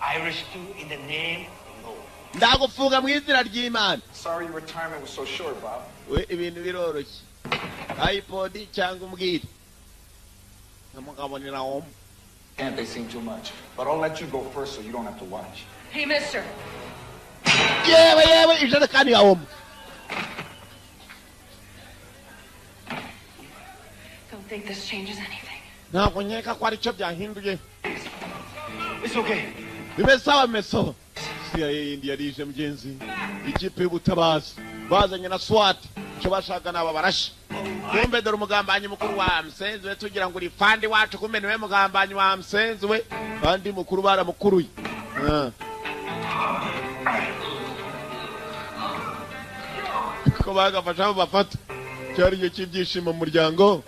Irish too in the name of Lord. Ndagufunga mu izina ry'Imana. Sorry your retirement was so short, Bob. We ibintu biroroshye. iPod cyangwa umbwire. Namukabonera om. And they sing too much. But I'll let you go first so you don't have to watch. Hey, mister. Yewe ijerekani ya om. Don't think this changes anything. Ntabwo nkeka ko aricyo byahinduye. It's okay. Bimesawa meso. CIA India rije mgenzi. Ikipe y'ubutabazi. Bazanye na SWAT. Cyo bashaka naba barashi. Kumbe dore umugambanyi mukuru wa Msenzwe tugira ngo urifandi wacu kumbe niwe mugambanyi wa Msenzwe kandi mukuru baramukuruye. Ko bagafasha bafata. Cyari cyo cy'ibyishimo mu muryango.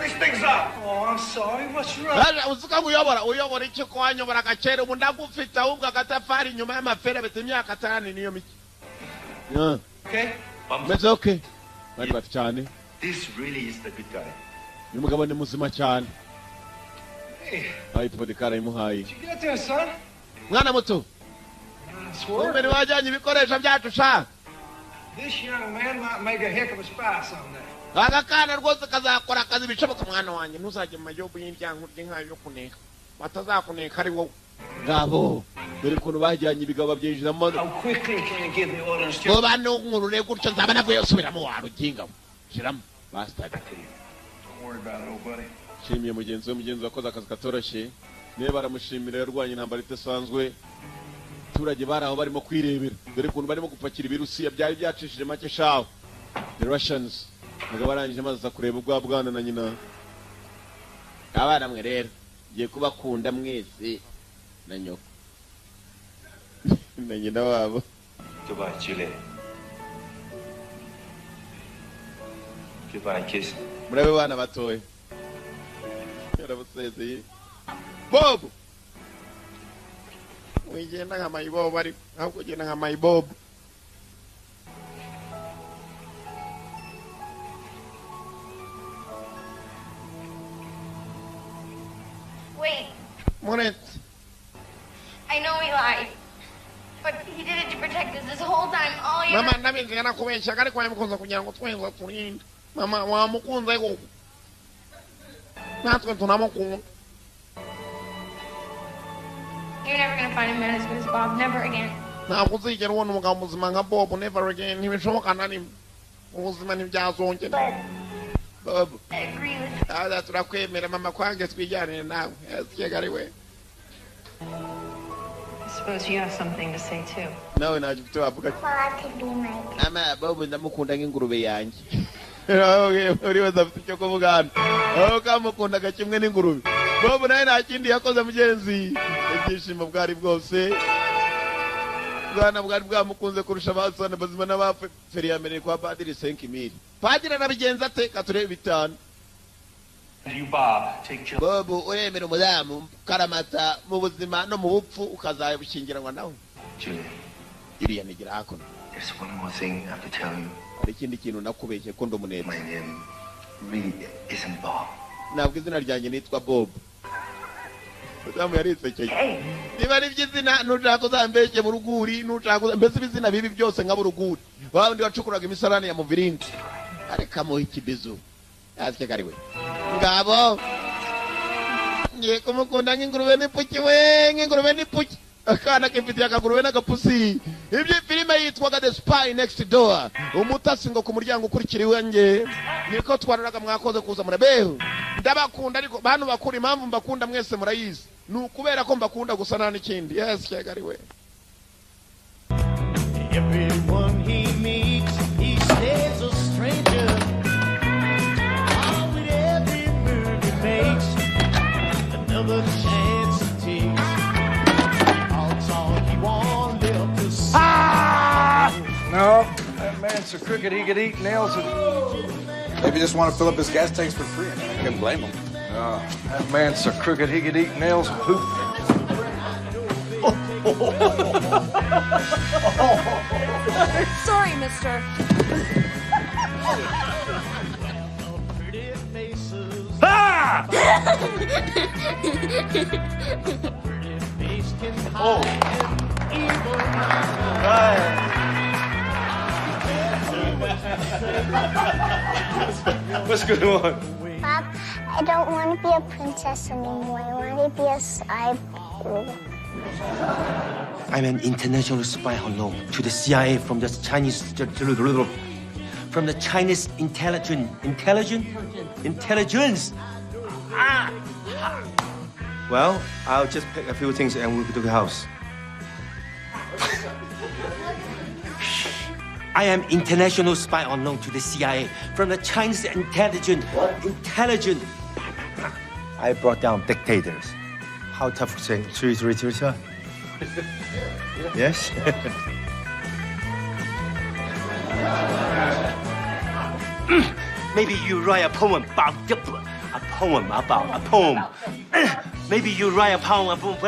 Oh, I'm sorry. What's wrong? Uzuka uyobora iki kwanyobora agacere ubu ndagufite ahubwo agatafari inyuma y'amafera bete imyaka 5 niyo miki. Okay? Meze okay. Bari bati cyane. This really is the good guy. Ni mugabo ni muzima cyane. Hey, iPod karayimuhaye. did you get there, son? Mwana muto. Kumbe wajanye ibikoresho byacu sha. This young man might make a heck of a spy someday. Agakana rwose kazakora akazi bishoboka mwana wanjye ntuzajye mu majobu y'indyango ry'inkayo yo kuneka. Batazakuneka ari wowe. Ngabo. Dore kuntu bajyanye ibigabo byinjira mu. How quickly can you give me orders to... Ngo bano nkurure gutyo nzaba navuye usubiramo waruginga. Shiramo. Bastard. Don't worry about it, old buddy. Shimiye mugenzi wakoze akazi katoroshye. Niba baramushimira yarwanye intambara itasanzwe. Turage baraho barimo kwirebera. Dore kuntu barimo gupakira ibirusiya byari byacishije make shaho. The Russians. Ngo barangije maze kureba ubwa bwana na nyina. Abana mwe rero ngiye kubakunda mwese na nyoko. Na nyina wabo. Goodbye, Julie. Goodbye, kiss. Murabe bana batoye. Yarabusezeye. Bob. Wigenda nka mayibobo ari ahubwo ugenda nka mayibobo. Wait, Moret. I know he lied. But he did it to protect us this whole time. All you Mama ndabizi yana kubeshya kandi kwa mukunza kugira ngo twenza turinde. Mama wa mukunza ego. Natwe tunamukunda. You're never gonna find a man as good as Bob. Never again. Ntabwo uzigera ubona umugabo muzima nka Bob never again. Ntibishoboka na rimwe. Ubuzima ntibyazongera. Bob. I agree with Ada turakwemera mama kwange twijyanire nawe. Yegari we. I suppose you have something to say, too. Nawe naje ufite wavuga. Bob could be my Ama Bob ndamukunda nk'ingurube yanjye. Uri wese afite icyo kuvuga hano. Aho kamukundaga kimwe n'ingurube. Bobo naye nta kindi yakoze mugenzi, ibyishimo bwari bwose, bwana bwari bwamukunze kurusha abasana bazima n'abapfe. Feri yameneye kwa padiri 5,000. Padiri arabigenza ate? Katurebe 5. You, Bob, take Jill. Bobo uremera umudamu karamata mu buzima no mu bupfu ukazabushingiranwa nawe. Julia, Julia nigira hakuno. there's one more thing I have to tell you. Hari ikindi kintu nakubeshye ko ndomuneza. My name really isn't Bob. Ntabwo izina ryanjye nitwa Bob. Mudamu yarisekeye. Niba ari by'izina nushaka uzambeshye mu ruguri, nushaka mbese ibizina bibi byose nk'abo ruguri. Wandi wacukuraga imisarane ya muviringi. Areka mu ikibizo. Asike kariwe. Ngabo. Ngiye kumukunda nk'ingurube n'ipuki we, nk'ingurube n'ipuki. Akana kifitiye akagurube n'agapusi. Ibyo filime yitwaga The Spy Next Door. Umutasi ngo ku muryango ukurikiriwe nge. Niko twararaga mwakoze kuza murabeho. Ndabakunda ariko bantu bakuri impamvu mbakunda mwese murayizi. Nukubera ko mbakunda gusa nta n'ikindi. Yes, cyagariwe. Everyone he meets, he stays a stranger. All with every move he makes, another chance he takes. All talk he won't live to see. No, that man's so crooked he could eat nails. Maybe just want to fill up his gas tanks for free. I can blame him. No, that man's so crooked he could eat nails and poop. Sorry, mister. Ah! Oh. What's going on? Bob, I don't want to be a princess anymore. I want to be a cyborg. I'm an international spy unknown to the CIA from the Chinese intelligence. Well, I'll just pick a few things and we'll go to the house. I am international spy unknown to the CIA from the Chinese intelligence. I brought down dictators. How tough is it? 3, sir? Yes? Maybe you write a poem about a poem about a poem. Maybe you write a poem about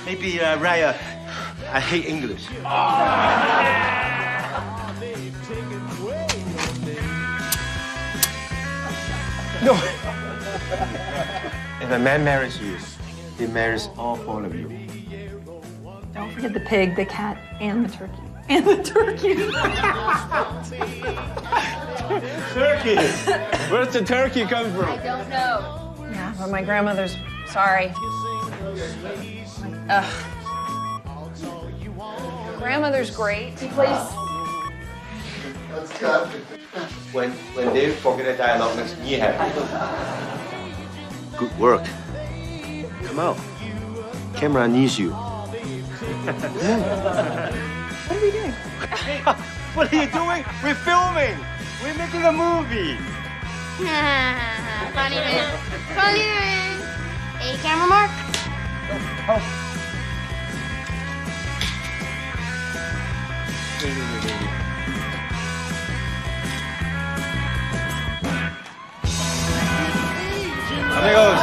maybe write a I hate English. No. If a man marries you, he marries all 4 of you. Don't forget the pig, the cat, and the turkey. And the turkey. Turkey. Where's the turkey come from? I don't know. Yeah, but my grandmother's sorry. Ugh. Grandmother's great. Please. When they forget a dialogue, makes me happy. Good work. Come out. Camera needs you. What are we doing? What are you doing? We're filming. We're making a movie. Funny man. Funny man. Hey, camera mark. Oh. Amigos.